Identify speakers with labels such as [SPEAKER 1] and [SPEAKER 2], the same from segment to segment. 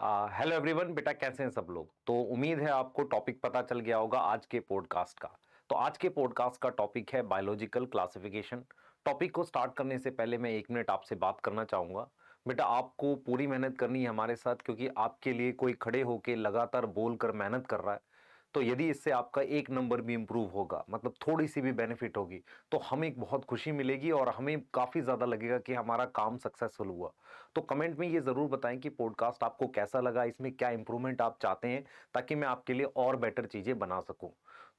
[SPEAKER 1] Hello everyone, बेटा कैसे हैं सब लोग। तो उम्मीद है आपको टॉपिक पता चल गया होगा आज के पॉडकास्ट का। तो आज के पॉडकास्ट का टॉपिक है बायोलॉजिकल क्लासिफिकेशन। टॉपिक को स्टार्ट करने से पहले मैं 1 मिनट आपसे बात करना चाहूँगा। बेटा आपको पूरी मेहनत करनी है हमारे साथ, क्योंकि आपके लिए कोई खड़े होके लगातार बोल कर मेहनत कर रहा है। तो यदि इससे आपका 1 नंबर भी इंप्रूव होगा, मतलब थोड़ी सी भी बेनिफिट होगी, तो हमें एक बहुत खुशी मिलेगी और हमें काफ़ी ज़्यादा लगेगा कि हमारा काम सक्सेसफुल हुआ। तो कमेंट में ये ज़रूर बताएं कि पॉडकास्ट आपको कैसा लगा, इसमें क्या इंप्रूवमेंट आप चाहते हैं, ताकि मैं आपके लिए और बेटर चीज़ें बना सकूं।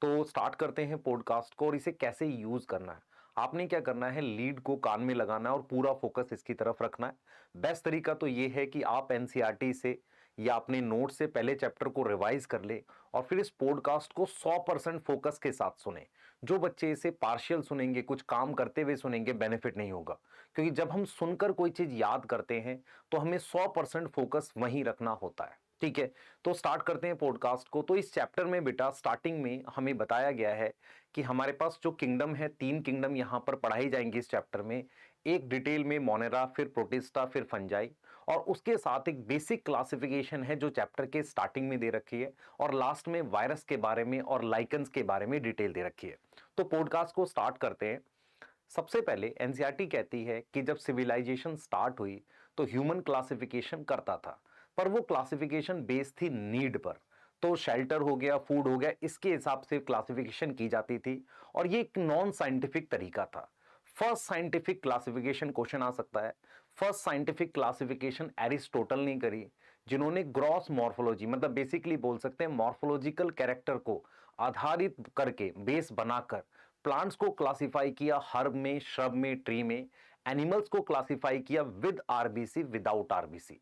[SPEAKER 1] तो स्टार्ट करते हैं पॉडकास्ट को। और इसे कैसे यूज़ करना है, आपने क्या करना है, लीड को कान में लगाना है और पूरा फोकस इसकी तरफ रखना है। बेस्ट तरीका तो ये है कि आप एनसीईआरटी से या अपने नोट से पहले चैप्टर को रिवाइज कर ले और फिर इस पॉडकास्ट को 100% फोकस के साथ सुने। जो बच्चे इसे पार्शियल सुनेंगे, कुछ काम करते हुए सुनेंगे, बेनिफिट नहीं होगा। क्योंकि जब हम सुनकर कोई चीज याद करते हैं तो हमें 100% फोकस वहीं रखना होता है। ठीक है, तो स्टार्ट करते हैं पॉडकास्ट को। तो इस चैप्टर में बेटा स्टार्टिंग में हमें बताया गया है कि हमारे पास जो किंगडम है, 3 किंगडम यहां पर पढ़ाई जाएंगी इस चैप्टर में। एक डिटेल में मोनेरा, फिर प्रोटिस्टा, फिर फंजाई, और उसके साथ एक बेसिक क्लासिफिकेशन है जो चैप्टर के स्टार्टिंग में दे रखी है, और लास्ट में वायरस के बारे में और लाइकन्स के बारे में डिटेल दे रखी है। तो पॉडकास्ट को स्टार्ट करते हैं। सबसे पहले एनसीईआरटी कहती है कि जब सिविलाइजेशन स्टार्ट हुई तो ह्यूमन क्लासिफिकेशन करता था, पर वो क्लासिफिकेशन बेस थी नीड पर। तो शेल्टर हो गया, फूड हो गया, इसके हिसाब से क्लासिफिकेशन की जाती थी, और ये एक नॉन साइंटिफिक तरीका था। फर्स्ट साइंटिफिक क्लासिफिकेशन क्वेश्चन आ सकता है। फर्स्ट साइंटिफिक क्लासिफिकेशन एरिस्टोटल ने करी, जिन्होंने ग्रॉस मॉर्फोलॉजी, मतलब बेसिकली बोल सकते हैं मॉर्फोलॉजिकल कैरेक्टर को आधारित करके, बेस बनाकर प्लांट्स को क्लासिफाई किया, हर्ब में, श्रब में, ट्री में। एनिमल्स को क्लासिफाई किया विद आरबीसी, विदाउट आरबीसी।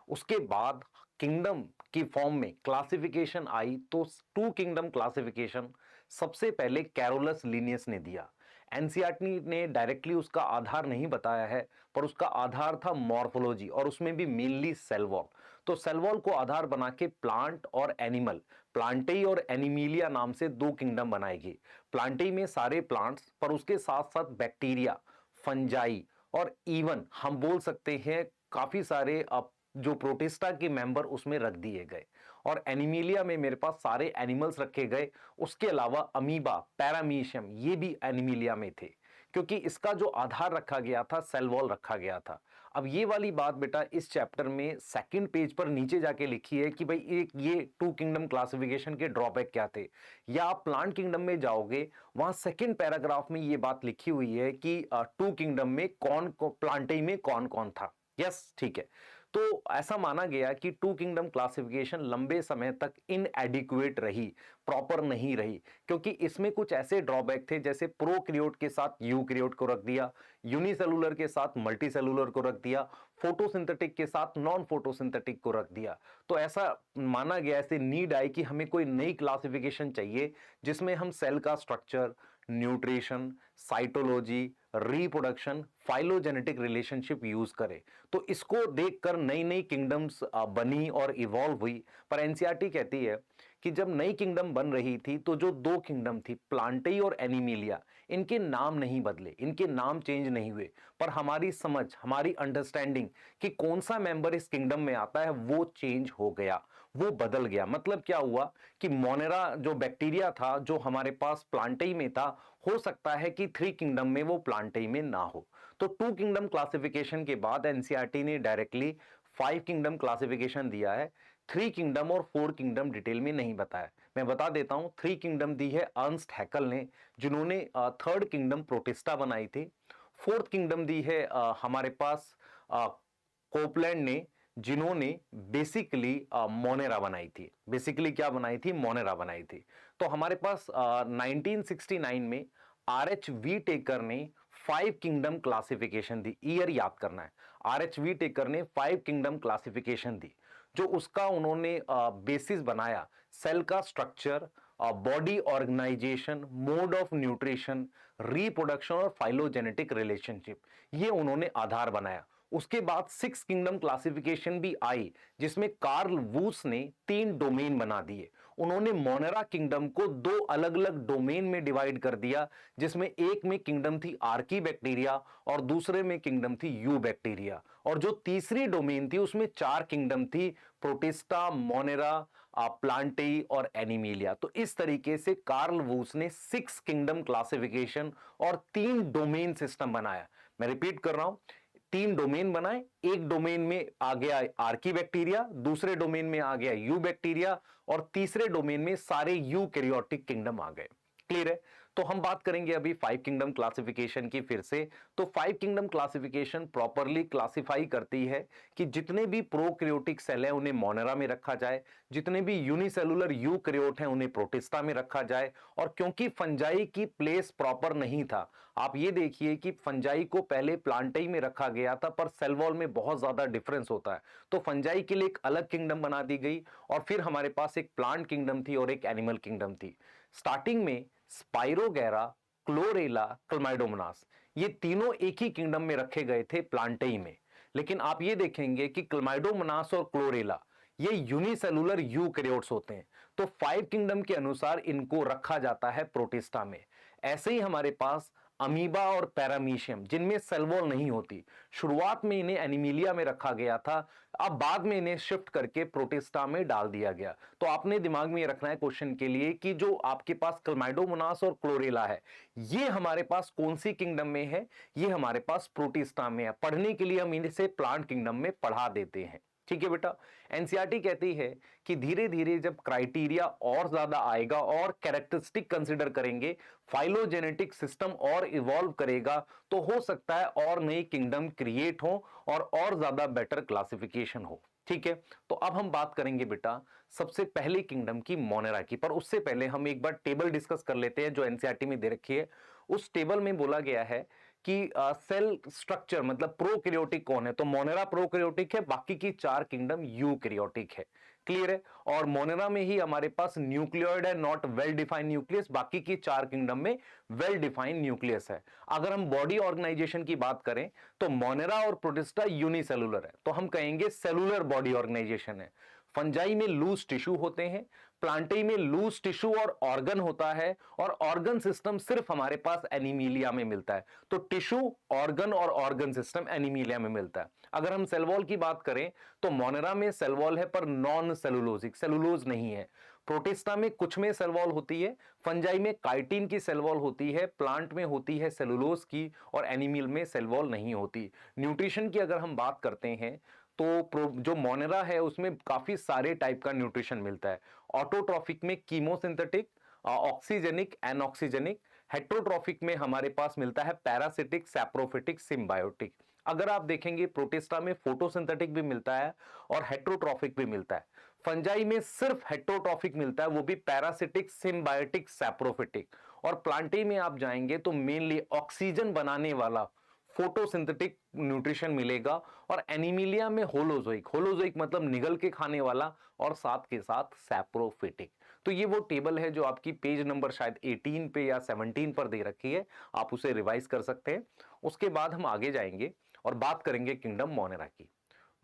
[SPEAKER 1] उसके बाद किंगडम की फॉर्म में क्लासिफिकेशन आई, तो 2 किंगडम क्लासिफिकेशन सबसे पहले कैरोलस लिनियस ने दिया। एनसीईआरटी ने डायरेक्टली उसका आधार नहीं बताया है, पर उसका आधार था मॉर्फोलॉजी, और उसमें भी मेनली सेल वॉल। तो सेल वॉल को आधार बना के प्लांट और एनिमल, प्लांटेई और एनिमिलिया नाम से 2 किंगडम बनाएगी। प्लांटेई में सारे प्लांट्स, पर उसके साथ साथ बैक्टीरिया, फंजाई, और इवन हम बोल सकते हैं काफी सारे जो प्रोटिस्टा के मेंबर उसमें रख दिए गए। और एनिमिलिया में मेरे पास सारे एनिमल्स रखे गए। उसके अलावा अमीबा, पैरामीशियम, ये भी एनिमिलिया में थे, क्योंकि इसका जो आधार रखा गया था, सेल वॉल रखा गया था। अब ये वाली बात बेटा इस चैप्टर में सेकंड पेज पर नीचे जाके लिखी है कि भाई एक ये 2 किंगडम क्लासिफिकेशन के ड्रॉबैक क्या थे। या आप प्लांट किंगडम में जाओगे, वहां सेकंड पैराग्राफ में ये बात लिखी हुई है कि 2 किंगडम में कौन, प्लांटेई में कौन कौन था। यस, ठीक है। तो ऐसा माना गया कि 2 किंगडम क्लासिफिकेशन लंबे समय तक इनएडिक्वेट रही, प्रॉपर नहीं रही, क्योंकि इसमें कुछ ऐसे ड्रॉबैक थे, जैसे प्रोकैरियोट के साथ यूकैरियोट को रख दिया, यूनिसेलुलर के साथ मल्टीसेलुलर को रख दिया, फोटोसिंथेटिक के साथ नॉन फोटोसिंथेटिक को रख दिया। तो ऐसा माना गया, ऐसे नीड आई कि हमें कोई नई क्लासिफिकेशन चाहिए जिसमें हम सेल का structure, nutrition, cytology, reproduction, phylogenetic relationship use करें। तो इसको देखकर नई नई किंगडम्स बनी और इवॉल्व हुई। पर एनसीईआरटी कहती है कि जब नई किंगडम बन रही थी, तो जो 2 किंगडम थी, प्लांटेई और एनिमिलिया, इनके नाम नहीं बदले, इनके नाम चेंज नहीं हुए, पर हमारी समझ, हमारी अंडरस्टैंडिंग कि कौन सा मेंबर इस किंगडम में आता है, वो चेंज हो गया, वो बदल गया। मतलब क्या हुआ कि मोनेरा जो बैक्टीरिया था, जो हमारे पास प्लांटेई में था, हो सकता है कि 3 किंगडम में वो प्लांटेई में ना हो। तो 2 किंगडम क्लासिफिकेशन के बाद एनसीईआरटी ने डायरेक्टली 5 किंगडम क्लासिफिकेशन दिया है। 3 किंगडम और 4 किंगडम डिटेल में नहीं बताया। मैं बता देता हूं, 3 किंगडम दी है अर्नस्ट हैकल ने, जिन्होंने 3rd किंगडम प्रोटिस्टा बनाई थी। 4th किंगडम दी है हमारे पास कोपलैंड ने, जिन्होंने बेसिकली मोनेरा बनाई थी। बेसिकली क्या बनाई थी? मोनेरा बनाई थी। तो हमारे पास 1969 में RHV टेकर ने 5 किंगडम क्लासिफिकेशन दी। ईयर याद करना है। RHV टेकर ने 5 किंगडम क्लासिफिकेशन दी, जो उसका उन्होंने बेसिस बनाया, सेल का structure, body organisation, mode of nutrition, reproduction और फाइलोजेनेटिक रिलेशनशिप, ये उन्होंने आधार बनाया। उसके बाद सिक्स किंगडम क्लासिफिकेशन भी आई, जिसमें कार्ल वूस ने 3 डोमेन बना दिए। उन्होंने मोनेरा किंगडम को 2 अलग अलग डोमेन में डिवाइड कर दिया, जिसमें एक में किंगडम थी आर्की बैक्टीरिया और दूसरे में किंगडम थी यू बैक्टीरिया, और जो तीसरी डोमेन थी उसमें 4 किंगडम थी, प्रोटिस्टा, मोनेरा, प्लांटेई और एनिमिलिया। तो इस तरीके से कार्ल वूस ने 6 किंगडम क्लासिफिकेशन और 3 डोमेन सिस्टम बनाया। मैं रिपीट कर रहा हूं, 3 डोमेन बनाए, एक डोमेन में आ गया आर्की बैक्टीरिया, दूसरे डोमेन में आ गया यू बैक्टीरिया और तीसरे डोमेन में सारे यूकैरियोटिक किंगडम आ गए। क्लियर है? तो हम बात करेंगे अभी 5 किंगडम क्लासिफिकेशन की फिर से। तो 5 किंगडम क्लासिफिकेशन प्रॉपरली क्लासिफाई करती है कि जितने भी प्रोकैरियोटिक सेल हैं उन्हें मोनेरा में रखा जाए, जितने भी यूनिसेलुलर यूकैरियोट हैं उन्हें प्रोटिस्टा में रखा जाए। और क्योंकि फंजाई की प्लेस प्रॉपर नहीं था, आप ये देखिए कि फंजाई को पहले प्लांटेई में रखा गया था, पर सेल वॉल में बहुत ज्यादा डिफरेंस होता है, तो फंजाई के लिए एक अलग किंगडम बना दी गई और फिर हमारे पास एक प्लांट किंगडम थी और एक एनिमल किंगडम थी। स्टार्टिंग में स्पाइरोगैरा, क्लोरेला, क्लमाइडोमोनास, ये तीनों एक ही किंगडम में रखे गए थे प्लांटेई में। लेकिन आप ये देखेंगे कि क्लमाइडोमोनास और क्लोरेला ये यूनिसेलुलर यूकैरियोट्स होते हैं, तो 5 किंगडम के अनुसार इनको रखा जाता है प्रोटिस्टा में। ऐसे ही हमारे पास अमीबा और पैरामीशियम, जिनमें सेल वॉल नहीं होती, शुरुआत में इन्हें एनिमिलिया में रखा गया था, अब बाद में इन्हें शिफ्ट करके प्रोटिस्टा में डाल दिया गया। तो आपने दिमाग में ये रखना है क्वेश्चन के लिए कि जो आपके पास क्लमाइडोमोनास और क्लोरेला है, ये हमारे पास कौन सी किंगडम में है? ये हमारे पास प्रोटिस्टा में है। पढ़ने के लिए हम इसे प्लांट किंगडम में पढ़ा देते हैं। ठीक है बेटा, एनसीईआरटी कहती है कि धीरे धीरे जब क्राइटेरिया और ज्यादा आएगा और कैरेक्टरिस्टिक कंसीडर करेंगे, फाइलोजेनेटिक सिस्टम और इवॉल्व करेगा, तो हो सकता है और नई किंगडम क्रिएट हो और ज्यादा बेटर क्लासिफिकेशन हो। ठीक है, तो अब हम बात करेंगे बेटा सबसे पहले किंगडम की, मोनेरा की। पर उससे पहले हम एक बार टेबल डिस्कस कर लेते हैं जो एनसीईआरटी में दे रखी है। उस टेबल में बोला गया है कि सेल स्ट्रक्चर मतलब प्रोकैरियोटिक कौन है, तो मोनेरा प्रोकैरियोटिक है, बाकी की 4 किंगडम यूकैरियोटिक है। क्लियर है? और मोनेरा में ही हमारे पास न्यूक्लियोइड है, नॉट वेल डिफाइंड न्यूक्लियस, बाकी की 4 किंगडम में वेल डिफाइंड न्यूक्लियस है। अगर हम बॉडी ऑर्गेनाइजेशन की बात करें तो मोनेरा और प्रोटिस्टा यूनिसेलुलर है, तो हम कहेंगे सेलुलर बॉडी ऑर्गेनाइजेशन है। फंजाई में लूज टिश्यू होते हैं, प्लांटेई में लूज टिश्यू और ऑर्गन होता है, और ऑर्गन सिस्टम सिर्फ हमारे पास एनिमिलिया में मिलता है। तो टिश्यू, ऑर्गन और ऑर्गन सिस्टम एनिमिलिया में मिलता है। अगर हम सेल वॉल की बात करें तो मोनेरा में सेल वॉल है पर नॉन सेलुलोजिक, सेलुलोज नहीं है। प्रोटिस्टा में कुछ में सेल वॉल होती है, फंजाई में काइटिन की सेल वॉल होती है, प्लांट में होती है सेलुलोज की, और एनिमल में सेल वॉल नहीं होती। न्यूट्रिशन की अगर हम बात करते हैं तो जो मोनेरा है उसमें काफी सारे टाइप का न्यूट्रिशन मिलता है। ऑटोट्रॉफिक में कीमोसिंथेटिक, ऑक्सीजेनिक, एनऑक्सीजेनिक। हेट्रोट्रॉफिक में हमारे पास मिलता है पैरासिटिक, सैप्रोफिटिक, सिम्बायोटिक। अगर आप देखेंगे प्रोटिस्टा में फोटोसिंथेटिक भी मिलता है और हेट्रोट्रॉफिक भी मिलता है। फंजाई में सिर्फ हेट्रोट्रॉफिक मिलता है, वो भी पैरासिटिक, सिम्बायोटिक, सैप्रोफिटिक। और प्लांटेई में आप जाएंगे तो मेनली ऑक्सीजन बनाने वाला फोटोसिंथेटिक न्यूट्रिशन मिलेगा, और एनिमिलिया में होलोजोइक, होलोजोइक मतलब निगल के खाने वाला, और साथ के साथ सैप्रोफिटिक। तो ये वो टेबल है जो आपकी पेज नंबर शायद 18 पे या 17 पर दे रखी है, आप उसे रिवाइज कर सकते हैं। उसके बाद हम आगे जाएंगे और बात करेंगे किंगडम मोनेरा की।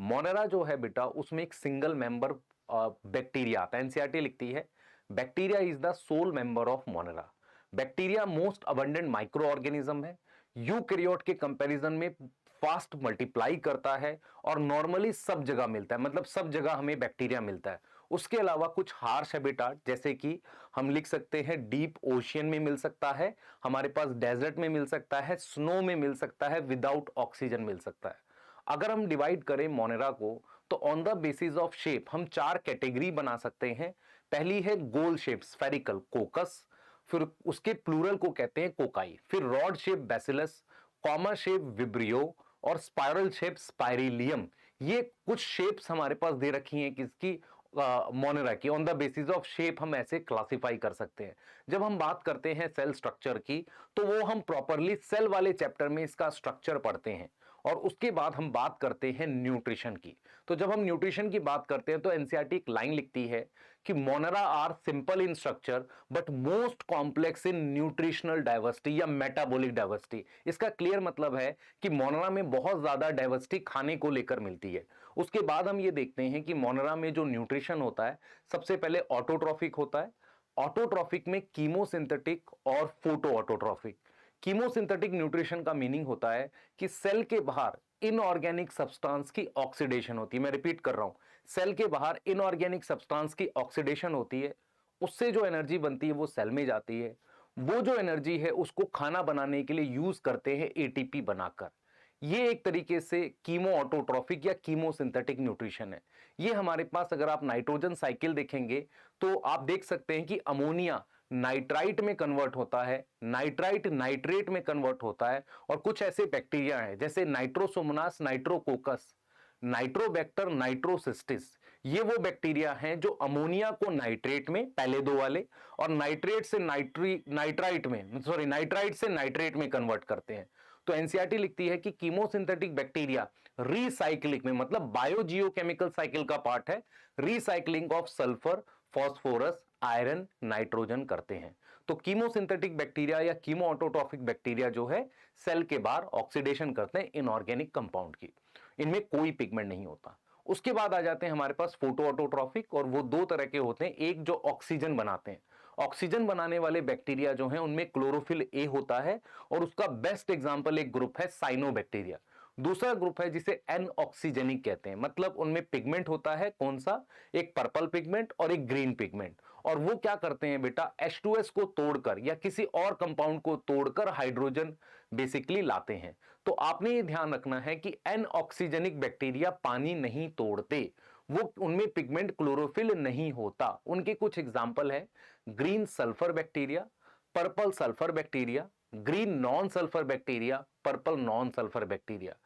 [SPEAKER 1] मोनेरा जो है बेटा उसमें एक सिंगल मेंबर बैक्टीरिया आता है। एनसीईआरटी लिखती है bacteria is the sole member of Monera. Bacteria most abundant micro organism है, यूकैरियोट के कंपैरिजन में फास्ट मल्टीप्लाई करता है और नॉर्मली सब जगह मिलता है, मतलब सब जगह हमें बैक्टीरिया मिलता है। उसके अलावा कुछ हार्श हैबिटाट जैसे कि हम लिख सकते हैं डीप ओशियन में मिल सकता है, हमारे पास डेजर्ट में मिल सकता है, स्नो में मिल सकता है, विदाउट ऑक्सीजन मिल सकता है। अगर हम डिवाइड करें मोनेरा को तो on the basis of shape हम 4 कैटेगरी बना सकते हैं। पहली है गोल शेप स्फेरिकल, कोकस, फिर उसके प्लूरल को कहते हैं कोकाई, फिर rod shape bacillus, comma shape vibrio, और स्पाइरल शेप स्पाइरिलियम। ये कुछ शेप्स हमारे पास दे रखी हैं किसकी, मोनेरा की। On the basis of shape हम ऐसे क्लासिफाई कर सकते हैं। जब हम बात करते हैं सेल स्ट्रक्चर की तो वो हम प्रॉपरली सेल वाले चैप्टर में इसका स्ट्रक्चर पढ़ते हैं, और उसके बाद हम बात करते हैं न्यूट्रिशन की। तो जब हम न्यूट्रिशन की बात करते हैं तो एनसीईआरटी एक लाइन लिखती है कि Monera are simple in structure but most complex in nutritional diversity या मेटाबॉलिक डाइवर्सिटी। इसका क्लियर मतलब है कि मोनेरा में बहुत ज्यादा डाइवर्सिटी खाने को लेकर मिलती है। उसके बाद हम ये देखते हैं कि मोनेरा में जो न्यूट्रिशन होता है सबसे पहले ऑटोट्रॉफिक होता है। ऑटोट्रॉफिक में कीमोसिंथेटिक और फोटो ऑटोट्रॉफिक। कीमोसिंथेटिक न्यूट्रिशन का मीनिंग होता है कि सेल के बाहर इनऑर्गेनिक सब्सटेंस की ऑक्सीडेशन होती है। मैं रिपीट कर रहा हूं, सेल के बाहर इनऑर्गेनिक सब्सटेंस की ऑक्सीडेशन होती है, उससे जो एनर्जी बनती है वो सेल में जाती है। वो जो एनर्जी है उसको खाना बनाने के लिए यूज करते हैं एटीपी बनाकर। ये एक तरीके से कीमो ऑटोट्रॉफिक या कीमोसिंथेटिक न्यूट्रिशन है। ये हमारे पास अगर आप नाइट्रोजन साइकिल देखेंगे तो आप देख सकते हैं कि अमोनिया नाइट्राइट में कन्वर्ट होता है, नाइट्राइट नाइट्रेट में कन्वर्ट होता है, और कुछ ऐसे बैक्टीरिया हैं जैसे नाइट्रोसोमोनास नाइट्रोकोकस, नाइट्रोबैक्टर नाइट्रोसिस्टिस। ये वो बैक्टीरिया हैं जो अमोनिया को नाइट्रेट में, पहले दो वाले, और नाइट्रेट से नाइट्राइट से नाइट्रेट में कन्वर्ट करते हैं। तो एनसीईआरटी लिखती है कि कीमोसिंथेटिक बैक्टीरिया रीसाइक्लिंग में, मतलब बायोजियोकेमिकल साइकिल का पार्ट है, recycling of sulphur, phosphorus, iron, nitrogen करते हैं। तो कीमोसिंथेटिक बैक्टीरिया या कीमो ऑटोट्रॉफिक बैक्टीरिया जो है सेल के बाहर ऑक्सीडेशन करते हैं इनऑर्गेनिक कंपाउंड की। इनमें कोई पिगमेंट नहीं होता। उसके बाद आ जाते हैं हमारे पास फोटो ऑटोट्रॉफिक, और वो दो तरह के होते हैं। एक जो ऑक्सीजन बनाते हैं, ऑक्सीजन बनाने वाले बैक्टीरिया जो हैं उनमें क्लोरोफिल ए होता है, और उसका बेस्ट एग्जांपल एक ग्रुप है साइनोबैक्टीरिया। दूसरा ग्रुप है जिसे एन ऑक्सीजेनिक कहते हैं, मतलब उनमें पिगमेंट होता है, कौन सा, एक पर्पल पिगमेंट और एक ग्रीन पिगमेंट। और वो क्या करते हैं बेटा, H2S को तोड़कर या किसी और कंपाउंड को तोड़कर हाइड्रोजन बेसिकली लाते हैं। तो आपने ये ध्यान रखना है कि एन ऑक्सीजेनिक बैक्टीरिया पानी नहीं तोड़ते, वो उनमें पिगमेंट क्लोरोफिल नहीं होता। उनके कुछ एग्जाम्पल है, green sulphur bacteria, purple sulphur bacteria, green non sulphur bacteria, purple non sulphur bacteria.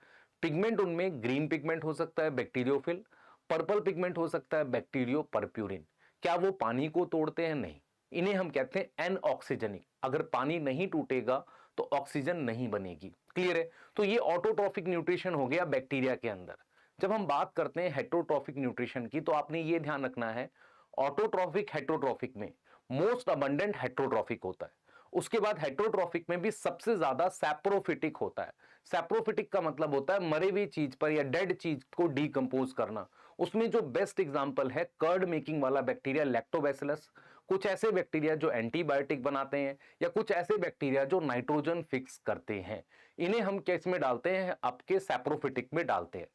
[SPEAKER 1] Pigment उनमें ग्रीन पिगमेंट हो सकता है बैक्टीरियोफिल, पर्पल पिगमेंट हो सकता है बैक्टीरियो परप्यूरिन। क्या वो पानी को तोड़ते हैं? नहीं। इन्हें हम कहते हैं एन ऑक्सीजनिक। अगर पानी नहीं टूटेगा तो ऑक्सीजन नहीं बनेगी। क्लियर है? तो ये ऑटोट्रॉफिक न्यूट्रिशन हो गया बैक्टीरिया के अंदर। जब हम बात करते हैं हेटरोट्रॉफिक न्यूट्रिशन की, तो आपने ये ध्यान रखना है, ऑटोट्रॉफिक हेटरोट्रॉफिक में मोस्ट अबंडेंट हेटरोट्रॉफिक होता है। उसके बाद हेटरोट्रॉफिक में भी सबसे ज्यादा सैप्रोफिटिक होता है। सैप्रोफिटिक का मतलब होता है मरे हुई चीज पर या डेड चीज को डीकंपोज करना। उसमें जो बेस्ट एग्जांपल है कर्ड मेकिंग वाला बैक्टीरिया लैक्टोबैसिलस, कुछ ऐसे बैक्टीरिया जो एंटीबायोटिक बनाते हैं, या कुछ ऐसे बैक्टीरिया जो नाइट्रोजन फिक्स करते हैं। इन्हें हम किस में डालते हैं? आपके सैप्रोफिटिक में डालते हैं।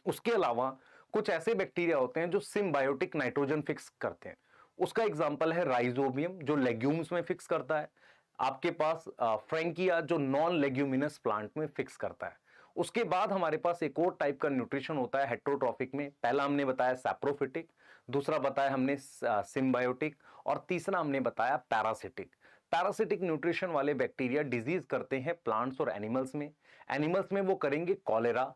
[SPEAKER 1] उसके अलावा कुछ ऐसे बैक्टीरिया होते हैं जो सिम्बायोटिक नाइट्रोजन फिक्स करते हैं। उसका एग्जांपल है राइजोबियम जो लेग्यूम्स में फिक्स करता है। आपके पास फ्रैंकिया जो नॉन लेग्यूमिनस प्लांट में फिक्स करता है। उसके बाद हमारे पास एक और टाइप का न्यूट्रिशन होता है हेटरोट्रॉफिक में। पहला हमने बताया सैप्रोफिटिक, दूसरा बताया हमने सिम्बायोटिक, और तीसरा हमने बताया पैरासिटिक। पैरासिटिक न्यूट्रिशन वाले बैक्टीरिया डिजीज करते हैं प्लांट्स और एनिमल्स में। एनिमल्स में वो करेंगे कॉलेरा,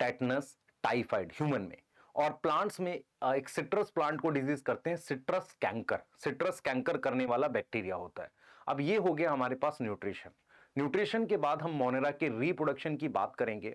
[SPEAKER 1] टेटनस, टाइफाइड ह्यूमन में, और प्लांट्स में एक सिट्रस प्लांट को डिजीज करते हैं सिट्रस कैंकर। सिट्रस कैंकर करने वाला बैक्टीरिया होता है। अब ये हो गया हमारे पास न्यूट्रिशन। न्यूट्रिशन के बाद हम मोनेरा के रिप्रोडक्शन की बात करेंगे।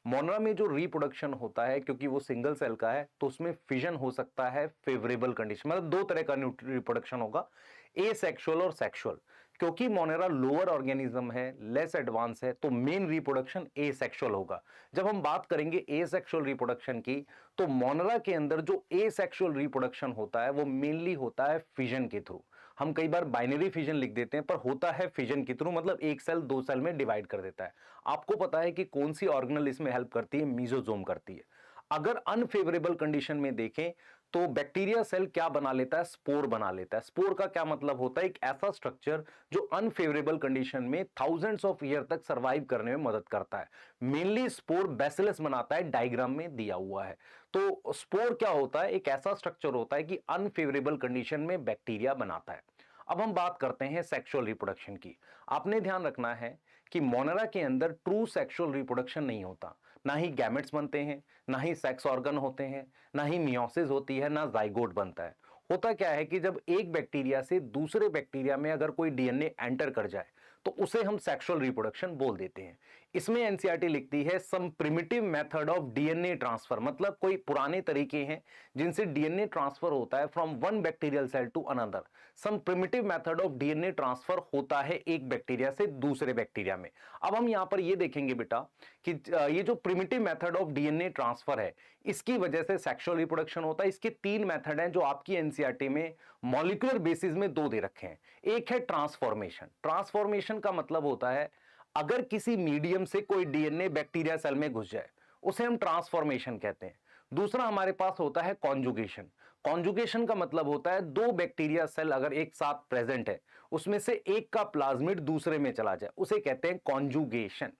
[SPEAKER 1] मोनेरा में जो रिप्रोडक्शन होता है, क्योंकि वो सिंगल सेल का है, तो उसमें फिजन हो सकता है फेवरेबल कंडीशन, मतलब दो तरह का रिप्रोडक्शन होगा, एसेक्सुअल और सेक्सुअल। क्योंकि मोनेरा लोअर ऑर्गेनिज्म है, लेस एडवांस है, तो मेन रिप्रोडक्शन एसेक्सुअल होगा। जब हम बात करेंगे एसेक्सुअल रिप्रोडक्शन की, तो मोनेरा के अंदर जो एसेक्सुअल रिप्रोडक्शन होता है वो मेनली होता है फिजन के थ्रू। हम कई बार बाइनरी फिजन लिख देते हैं, पर होता है फिजन के थ्रू, मतलब एक सेल दो सेल में डिवाइड कर देता है। आपको पता है कि कौन सी ऑर्गेनल इसमें हेल्प करती है? मीजोजोम करती है। अगर अनफेवरेबल कंडीशन में देखें तो बैक्टीरिया सेल क्या बना लेता है? स्पोर बना लेता है। स्पोर का क्या मतलब होता है? एक ऐसा स्ट्रक्चर जो अनफेवरेबल कंडीशन में थाउजेंड्स ऑफ ईयर तक सरवाइव करने में मदद करता है। मेनली स्पोर बैसिलस बनाता है, डायग्राम में दिया हुआ है। तो स्पोर क्या होता है? एक ऐसा स्ट्रक्चर होता है कि अनफेवरेबल कंडीशन में बैक्टीरिया बनाता है। अब हम बात करते हैं सेक्सुअल रिप्रोडक्शन की। आपने ध्यान रखना है कि मोनेरा के अंदर ट्रू सेक्सुअल रिप्रोडक्शन नहीं होता। ना ही गैमेट्स बनते हैं, ना ही सेक्स ऑर्गन होते हैं, ना ही मियोसिस होती है, ना जाइगोट बनता है। होता क्या है कि जब एक बैक्टीरिया से दूसरे बैक्टीरिया में अगर कोई डीएनए एंटर कर जाए तो उसे हम सेक्सुअल रिप्रोडक्शन बोल देते हैं। इसमें एनसीईआरटी लिखती है some primitive method of DNA transfer, मतलब कोई पुराने तरीके हैं जिनसे डीएनए ट्रांसफर होता है from one bacterial cell to another. Some primitive method of DNA transfer होता है एक बैक्टीरिया से दूसरे बैक्टीरिया में। अब हम यहां पर ये देखेंगे बेटा कि ये जो primitive method of DNA transfer है, इसकी वजह से सेक्सुअल रिप्रोडक्शन होता है। इसके 3 मेथड हैं जो आपकी एनसीईआरटी में मॉलिक्यूलर बेसिस में 2 दे रखे हैं। एक है ट्रांसफॉर्मेशन। ट्रांसफॉर्मेशन का मतलब होता है अगर किसी मीडियम से कोई डीएनए बैक्टीरिया सेल में घुस जाए, उसे हम ट्रांसफॉर्मेशन कहते हैं। दूसरा हमारे पास होता है कॉन्जुगेशन। कॉन्जुगेशन का मतलब होता है 2 बैक्टीरिया सेल अगर एक साथ प्रेजेंट है, उसमें से एक का प्लाज्मिड दूसरे में चला जाए, उसे कहते हैं कॉन्जुगेशन।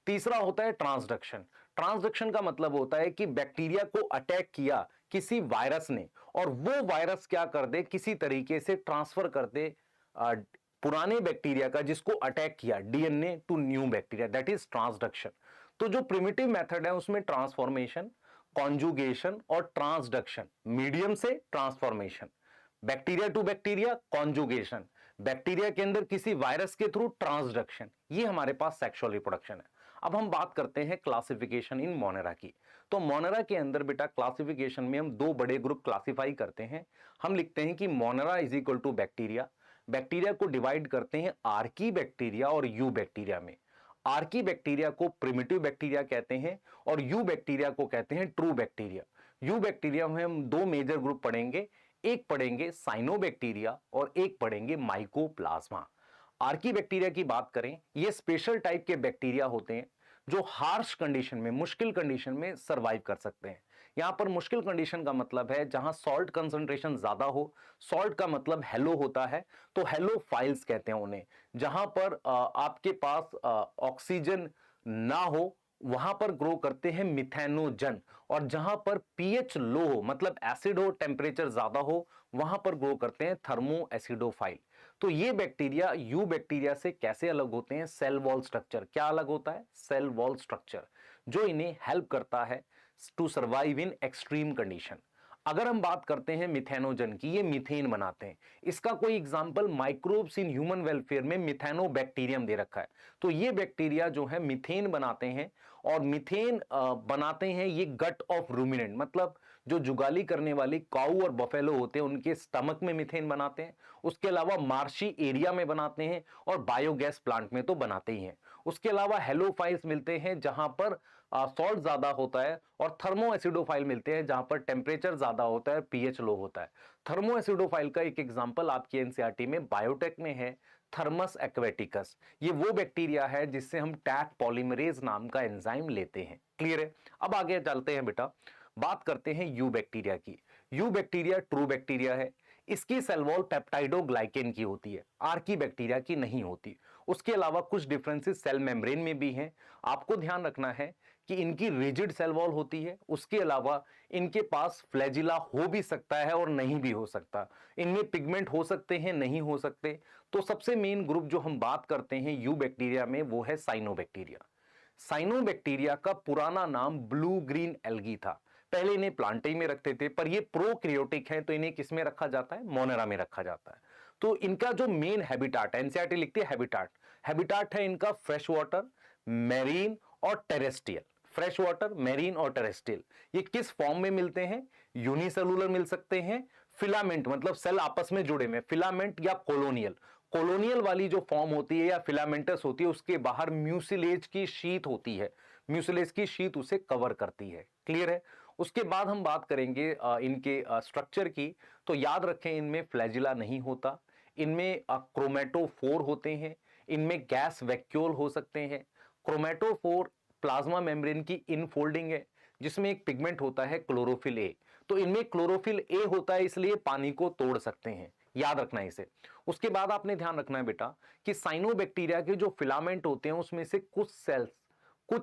[SPEAKER 1] तीसरा होता है ट्रांसडक्शन। ट्रांसडक्शन का मतलब होता है कि बैक्टीरिया को अटैक किया किसी वायरस ने, और वो वायरस क्या कर दे, किसी तरीके से ट्रांसफर कर दे पुराने बैक्टीरिया का जिसको अटैक किया DNA to new bacteria, that is transduction. तो जो प्रिमिटिव मेथड है उसमें ट्रांसफॉर्मेशन, कॉन्जुगेशन और ट्रांसडक्शन, मीडियम से transformation, bacteria to bacteria conjugation, bacteria के अंदर किसी वायरस के थ्रू ट्रांसडक्शन, ये हमारे पास सेक्सुअल रिप्रोडक्शन है। अब हम बात करते हैं क्लासिफिकेशन इन मोनेरा की। तो मोनेरा के अंदर बेटा क्लासिफिकेशन में हम 2 बड़े ग्रुप क्लासिफाई करते हैं। हम लिखते हैं कि Monera is equal to bacteria. Bacteria को डिवाइड करते हैं आर्की बैक्टीरिया और यू बैक्टीरिया में। आर्की बैक्टीरिया को प्रिमिटिव बैक्टीरिया कहते हैं और यू बैक्टीरिया को कहते हैं ट्रू बैक्टीरिया। यू बैक्टीरिया में हम 2 मेजर ग्रुप पढ़ेंगे, एक पढ़ेंगे साइनोबैक्टीरिया और एक पढ़ेंगे माइकोप्लाज्मा। आर्की बैक्टीरिया की बात करें, ये स्पेशल टाइप के बैक्टीरिया होते हैं जो हार्श कंडीशन में, मुश्किल कंडीशन में सरवाइव कर सकते हैं। यहां पर मुश्किल कंडीशन का मतलब है जहां सॉल्ट कंसंट्रेशन ज्यादा हो। सॉल्ट का मतलब हेलो होता है, तो हेलोफाइल्स कहते हैं उन्हें। जहां पर आपके पास ऑक्सीजन ना हो वहां पर ग्रो करते हैं मिथेनोजन, और जहां पर पीएच लो हो, मतलब एसिड हो, टेम्परेचर ज्यादा हो, वहां पर ग्रो करते हैं थर्मो एसिडोफाइल। तो ये बैक्टीरिया यू बैक्टीरिया से कैसे अलग होते हैं? Cell wall structure. क्या अलग होता है? सेल वॉल स्ट्रक्चर, जो इन्हें हेल्प करता है to survive in extreme condition. अगर हम बात करते हैं मिथेनोजन की, ये मीथेन बनाते हैं। इसका कोई example microbes in human welfare में मिथेनोबैक्टीरियम दे रखा है। तो ये बैक्टीरिया जो है मीथेन बनाते हैं, और मीथेन बनाते हैं ये गट ऑफ रूमिनेंट, मतलब जो जुगाली करने वाली काऊ और बफेलो होते हैं उनके स्टमक में मीथेन बनाते हैं। उसके अलावा मार्शी एरिया में बनाते हैं और बायोगैस प्लांट में तो बनाते ही हैं। उसके अलावा हेलोफाइल्स मिलते हैं जहां पर सॉल्ट ज्यादा होता है, और थर्मो एसिडोफाइल मिलते हैं जहां पर टेम्परेचर ज्यादा होता है, पीएच लो होता है। थर्मो एसिडोफाइल का एक एग्जांपल आपकी एनसीईआरटी में बायोटेक में है, थर्मस एक्वेटिकस। ये वो बैक्टीरिया है जिससे हम टैक पॉलीमरेज नाम का एंजाइम लेते हैं। क्लियर है? अब आगे चलते हैं बेटा, बात करते हैं यू बैक्टीरिया की। यू बैक्टीरिया ट्रू बैक्टीरिया है। इसकी सेल वॉल पेप्टाइडोग्लाइकेन की होती है, आर्की बैक्टीरिया की नहीं होती। उसके अलावा कुछ डिफरेंसेस सेल मेम्ब्रेन में भी हैं। आपको ध्यान रखना है कि इनकी रिजिड सेल वॉल होती है। उसके अलावा इनके पास फ्लैजिला हो भी सकता है और नहीं भी हो सकता। इनमें पिगमेंट हो सकते हैं, नहीं हो सकते। तो सबसे मेन ग्रुप जो हम बात करते हैं यू बैक्टीरिया में, वो है साइनोबैक्टीरिया। साइनोबैक्टीरिया का पुराना नाम ब्लू ग्रीन एल्गी था। पहले इन्हें प्लांटेई में रखते थे, पर ये प्रोक्रियोटिक है तो इन्हें किस में रखा जाता है? मोनेरा में रखा जाता है। तो इनका जो मेन हैबिटाट है, एनसीईआरटी लिखती है हैबिटाट, हैबिटाट है इनका फ्रेश वाटर, मैरीन और टेरेस्ट्रियल। फ्रेश वाटर, मैरीन और टेरेस्ट्रियल। ये किस फॉर्म में मिलते हैं? यूनिसेलुलर मिल सकते हैं, फिलामेंट मतलब सेल आपस में जुड़े में, फिलामेंट या कोलोनियल। कोलोनियल वाली जो फॉर्म होती है या फिलामेंटस होती है, उसके बाहर म्यूसिलेज की शीट होती है। म्यूसिलेज की शीट उसे कवर करती है। क्लियर है? उसके बाद हम बात करेंगे इनके स्ट्रक्चर की। तो याद रखें, इनमें फ्लैजिला नहीं होता, इनमें क्रोमेटोफोर होते हैं, इनमें गैस वैक्यूल हो सकते हैं। क्रोमेटोफोर प्लाज्मा मेम्ब्रेन की इनफोल्डिंग है, जिसमें एक पिगमेंट होता है क्लोरोफिल ए। तो इनमें क्लोरोफिल ए होता है, इसलिए पानी को तोड़ सकते हैं। याद रखना है इसे। उसके बाद आपने ध्यान रखना है बेटा कि साइनोबैक्टीरिया के जो फिलामेंट होते हैं उसमें से कुछ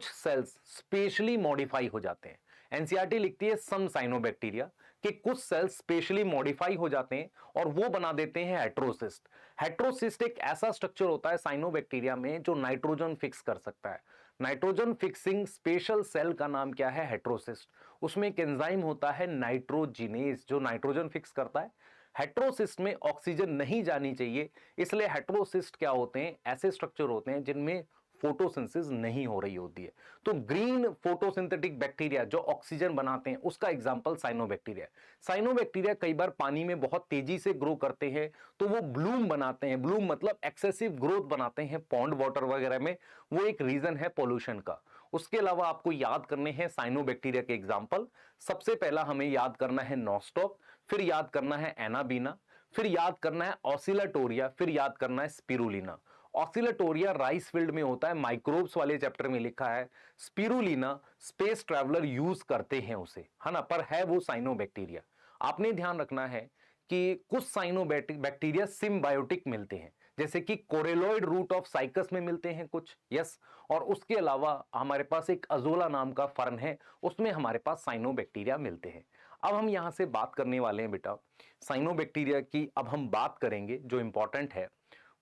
[SPEAKER 1] सेल्स स्पेशली मॉडिफाई हो जाते हैं। एनसीईआरटी लिखती है सम साइनोबैक्टीरिया कि कुछ सेल्स स्पेशली मॉडिफाई हो जाते हैं और वो बना देते हैं हेट्रोसिस्ट। हेट्रोसिस्ट एक ऐसा स्ट्रक्चर होता है साइनोबैक्टीरिया में जो नाइट्रोजन फिक्स कर सकता है। नाइट्रोजन फिक्सिंग स्पेशल सेल का नाम क्या है? हेट्रोसिस्ट। उसमें एक एंजाइम होता है नाइट्रोजिनेज जो नाइट्रोजन फिक्स करता है। हेट्रोसिस्ट में ऑक्सीजन नहीं जानी चाहिए, इसलिए हेट्रोसिस्ट क्या होते हैं, ऐसे स्ट्रक्चर होते हैं जिनमें फोटोसिंथेसिस नहीं हो रही होती है। तो ग्रीन फोटोसिंथेटिक बैक्टीरिया जो ऑक्सीजन बनाते हैं, उसका एग्जांपल साइनोबैक्टीरिया। साइनोबैक्टीरिया कई बार पानी में बहुत तेजी से ग्रो करते हैं, तो वो ब्लूम बनाते हैं। ब्लूम मतलब एक्सेसिव ग्रोथ बनाते हैं पॉन्ड वाटर वगैरह में, वो एक रीजन है पोल्यूशन का। उसके अलावा आपको याद करने हैं साइनोबैक्टीरिया के एग्जाम्पल। सबसे पहला हमें याद करना है नॉस्टॉक, फिर याद करना है एनाबीना, फिर याद करना है ऑसिलाटोरिया, फिर याद करना है स्पिरुलिना। ऑसिलेटोरिया राइस फील्ड में होता है, माइक्रोब्स वाले चैप्टर में लिखा है। स्पिरुलिना स्पेस ट्रैवलर यूज करते हैं उसे, है ना, पर है वो साइनोबैक्टीरिया। आपने ध्यान रखना है कि कुछ साइनोबैक्टीरिया सिम्बायोटिक मिलते हैं, जैसे कि कोरेलॉइड रूट ऑफ साइकस में मिलते हैं कुछ, यस। और उसके अलावा हमारे पास एक अजोला नाम का फर्न है, उसमें हमारे पास साइनोबैक्टीरिया मिलते हैं। अब हम यहां से बात करने वाले हैं बेटा साइनोबैक्टीरिया की। अब हम बात करेंगे जो इंपॉर्टेंट है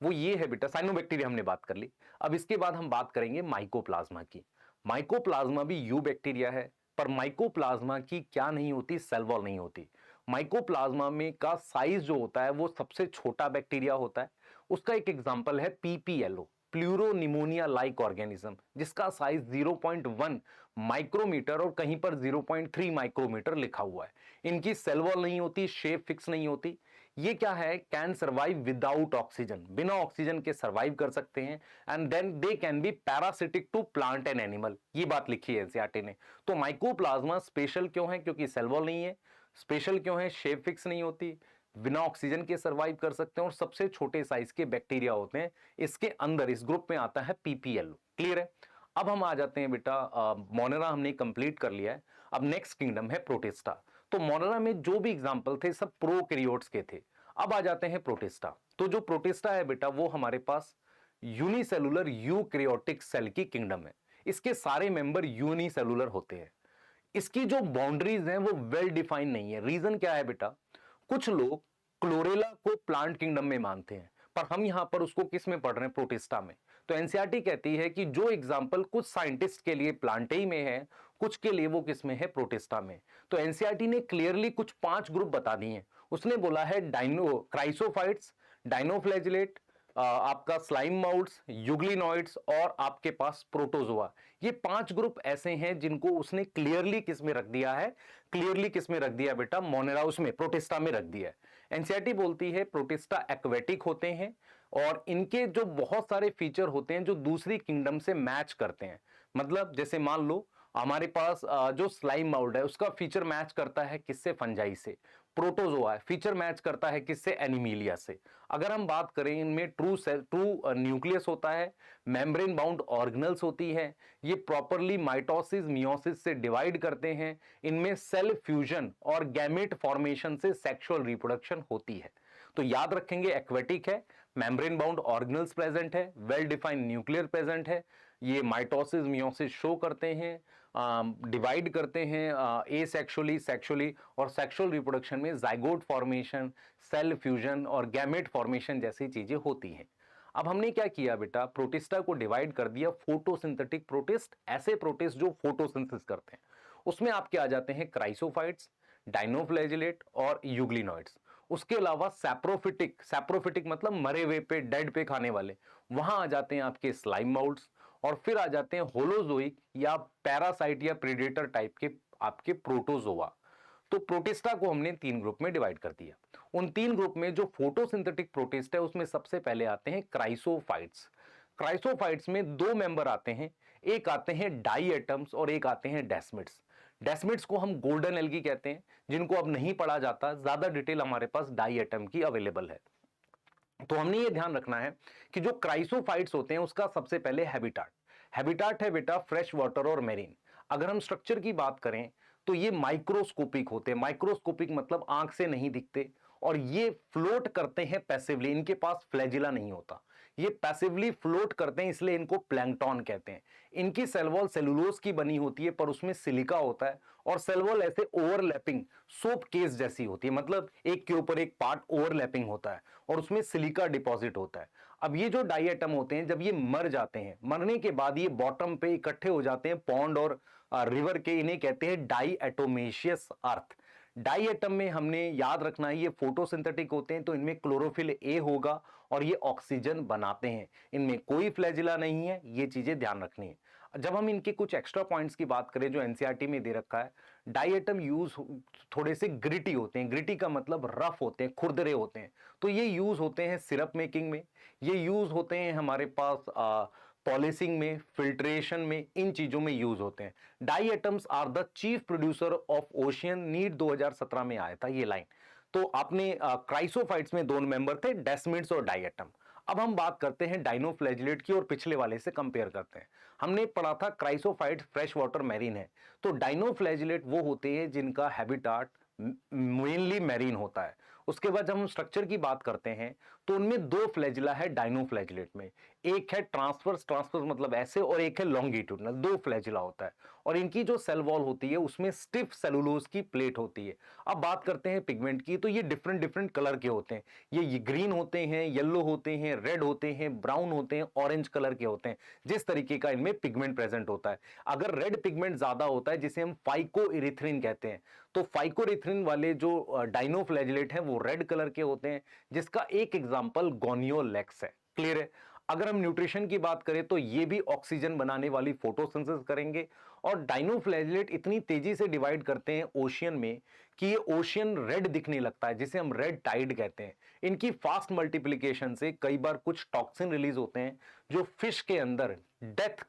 [SPEAKER 1] वो ये है बेटा, साइनोबैक्टीरिया हमने बात कर ली। अब इसके बाद हम बात करेंगे माइकोप्लाज्मा की। माइकोप्लाज्मा भी यू बैक्टीरिया है, पर माइकोप्लाज्मा की क्या नहीं होती, सेल वॉल नहीं होती। माइकोप्लाज्मा में का साइज जो होता है वो सबसे छोटा बैक्टीरिया होता है। उसका एक एग्जांपल है पीपीएलओ, प्लूरोनिमोनिया लाइक ऑर्गेनिज्म, जिसका साइज 0.1 माइक्रोमीटर और कहीं पर 0.3 माइक्रोमीटर लिखा हुआ है। इनकी सेल वॉल नहीं होती, शेप फिक्स नहीं होती। ये क्या है, कैन सर्वाइव विदाउट ऑक्सीजन, बिना ऑक्सीजन के सर्वाइव कर सकते हैं। And then they can be parasitic to plant and animal, ये बात लिखी है एनसीईआरटी ने। तो माइकोप्लाज्मा स्पेशल क्यों है, क्योंकि सेल वॉल नहीं है। स्पेशल क्यों है, शेप फिक्स नहीं होती, बिना ऑक्सीजन के सर्वाइव कर सकते हैं और सबसे छोटे साइज के बैक्टीरिया होते हैं। इसके अंदर इस ग्रुप में आता है पीपीएलओ। क्लियर है। अब हम आ जाते हैं बेटा, मोनेरा हमने कंप्लीट कर लिया है। अब नेक्स्ट किंगडम है प्रोटिस्टा। तो मोनेरा में जो भी एग्जांपल थे सब प्रोकैरियोट्स के थे। अब आ जाते हैं प्रोटिस्टा। तो जो प्रोटिस्टा है बेटा वो हमारे पास यूनिसेलुलर यूकैरियोटिक सेल की किंगडम है। इसके सारे मेंबर यूनिसेलुलर होते हैं। इसकी जो बाउंड्रीज हैं वो वेल डिफाइंड नहीं है। रीजन क्या है बेटा, कुछ लोग क्लोरेला को प्लांट किंगडम में मानते हैं, पर हम यहां पर उसको किस में पढ़ रहे हैं, प्रोटिस्टा में। तो एनसीईआरटी कहती है कि जो एग्जांपल कुछ साइंटिस्ट के लिए प्लांटेई में है, कुछ के लिए वो किस में है, प्रोटिस्टा में। तो एनसीईआरटी ने क्लियरली कुछ 5 ग्रुप बता दिए हैं। उसने बोला है क्राइसोफाइट्स, डाइनोफ्लैजिलेट, आपका स्लाइम माउल्ट्स, यूग्लिनॉइड्स और आपके पास प्रोटोजोआ। ये 5 ग्रुप ऐसे हैं जिनको उसने क्लियरली किस में रख दिया है, क्लियरली किस में रख दिया बेटा, मोनेरा उसमें प्रोटिस्टा में रख दिया है। एनसीईआरटी बोलती है प्रोटिस्टा एक्वेटिक होते हैं और इनके जो बहुत सारे फीचर होते हैं जो दूसरी किंगडम से मैच करते हैं। मतलब जैसे मान लो हमारे पास जो स्लाइम माउल्ड है उसका फीचर मैच करता है किससे, फंजाई से। प्रोटोजोआ फीचर मैच करता है किससे, एनिमीलिया से। अगर हम बात करें इनमें ट्रू न्यूक्लियस होता है, मेम्ब्रेन बाउंड ऑर्गेनल्स होती है, ये प्रॉपरली माइटोसिस मियोसिस से डिवाइड करते हैं, इनमें सेल फ्यूजन और गैमेट फॉर्मेशन से सेक्सुअल रिप्रोडक्शन होती है। तो याद रखेंगे एक्वेटिक है, मेम्ब्रेन बाउंड ऑर्गेनल्स प्रेजेंट है, वेल डिफाइंड न्यूक्लियर प्रेजेंट है, ये माइटोसिस मियोसिस शो करते हैं, डिवाइड करते हैं एसेक्सुअली, सेक्सुअली, और सेक्सुअल रिप्रोडक्शन में जाइगोट फॉर्मेशन, सेल फ्यूजन और गैमेट फॉर्मेशन जैसी चीजें होती हैं। अब हमने क्या किया बेटा, प्रोटिस्टा को डिवाइड कर दिया फोटोसिंथेटिक प्रोटिस्ट, ऐसे प्रोटिस्ट जो फोटोसिंथेसिस करते हैं। उसमें आपके आ जाते हैं क्राइसोफाइट्स, डाइनोफ्लैजिलेट और यूग्लिनॉइड्स। उसके अलावा सैप्रोफिटिक, सैप्रोफिटिक मतलब मरे हुए पे, डेड पे खाने वाले, वहां आ जाते हैं आपके स्लाइम माउल्ट्स। और फिर आ जाते हैं होलोजोइक या पैरासाइट या प्रेडेटर टाइप के आपके प्रोटोजोआ। तो प्रोटिस्टा को हमने 3 ग्रुप में डिवाइड कर दिया। उन 3 ग्रुप में जो फोटोसिंथेटिक प्रोटिस्ट है उसमें सबसे पहले आते हैं क्राइसोफाइट्स। क्राइसोफाइट्स में 2 मेंबर आते हैं, एक आते हैं डाई एटम्स और एक आते हैं डेस्मिड्स। डेस्मिड्स को हम गोल्डन एल्गी कहते हैं, जिनको अब नहीं पढ़ा जाता, ज्यादा डिटेल हमारे पास डाई एटम की अवेलेबल है। तो हमने ये ध्यान रखना है कि जो क्राइसोफाइट्स होते हैं उसका सबसे पहले हैबिटाट है बेटा फ्रेश वाटर और मेरीन। अगर हम स्ट्रक्चर की बात करें तो ये माइक्रोस्कोपिक होते हैं। माइक्रोस्कोपिक मतलब आंख से नहीं दिखते और ये फ्लोट करते हैं पैसिवली, इनके पास फ्लैजिला नहीं होता, ये पैसिवली फ्लोट करते हैं, इसलिए इनको प्लैंकटन कहते हैं। इनकी सेल वॉल सेलुलोज की बनी होती है पर उसमें सिलिका होता है और सेल वॉल ऐसे ओवरलैपिंग सोप केस जैसी होती है, मतलब एक के ऊपर एक पार्ट ओवरलैपिंग होता है और उसमें सिलिका डिपॉजिट होता है। अब ये जो डाई एटम होते हैं जब ये मर जाते हैं, मरने के बाद ये बॉटम पे इकट्ठे हो जाते हैं पॉन्ड और रिवर के, इन्हें कहते हैं डाई एटोमेशियस अर्थ। डाई एटम में हमने याद रखना है ये फोटोसिंथेटिक होते हैं, तो इनमें क्लोरोफिल ए होगा और ये ऑक्सीजन बनाते हैं, इनमें कोई फ्लैजिला नहीं है, ये चीजें ध्यान रखनी है। जब हम इनके कुछ एक्स्ट्रा पॉइंट्स की बात करें जो एनसीईआरटी में दे रखा है, डाई एटम यूज थोड़े से ग्रिटी होते हैं, ग्रिटी का मतलब रफ होते हैं, खुरदरे होते हैं, तो ये यूज होते हैं सिरप मेकिंग में, ये यूज होते हैं हमारे पास पॉलिशिंग में, फिल्ट्रेशन में, इन चीजों में यूज होते हैं। Diatoms are the chief producer of ocean, NEET 2017 में आया था ये लाइन। तो आपने क्राइसोफाइट्स में 2 मेंबर थे, डेस्मिड्स और डाई एटम। अब हम बात करते हैं डाइनोफ्लैजिलेट की और पिछले वाले से कंपेयर करते हैं। हमने पढ़ा था क्राइसोफाइट फ्रेश वाटर मैरीन है, तो डाइनोफ्लैजिलेट वो होते हैं जिनका हैबिटाट मेनली मैरीन होता है। उसके बाद जब हम स्ट्रक्चर की बात करते हैं तो उनमें 2 फ्लैजिला है डाइनोफ्लैजिलेट में, एक है ट्रांसवर्स, ट्रांसवर्स मतलब ऐसे, और एक है लॉन्गिट्यूडनल, 2 फ्लैजिला होता है। और इनकी जो सेल वॉल होती है उसमें स्टिफ सेलुलोज की प्लेट होती है। अब बात करते हैं पिगमेंट की, तो ये डिफरेंट डिफरेंट कलर के होते हैं, ये ग्रीन होते हैं, येलो होते हैं, रेड होते हैं, ब्राउन होते हैं, ऑरेंज कलर के होते हैं, जिस तरीके का इनमें पिगमेंट प्रेजेंट होता है। अगर रेड पिगमेंट ज्यादा होता है जिसे हम फाइकोइरिथ्रिन कहते हैं, तो फाइकोइरिथ्रिन वाले जो डाइनोफ्लैजिलेट हैं वो रेड कलर के होते हैं, जिसका एक एग्जांपल गोनियोलेक्स है। क्लियर है। अगर हम न्यूट्रिशन की बात करें तो ये भी ऑक्सीजन बनाने वाली फोटोसिंथेसिस करेंगे, और डाइनोफ्लैजिलेट इतनी तेजी से डिवाइड करते हैं ओशियन में कि ये ओशियन रेड दिखने लगता है, जिसे हम रेड टाइड कहते हैं। इनकी फास्ट मल्टीप्लिकेशन से कई बार कुछ टॉक्सिन रिलीज होते हैं जो फिश के अंदर डेथ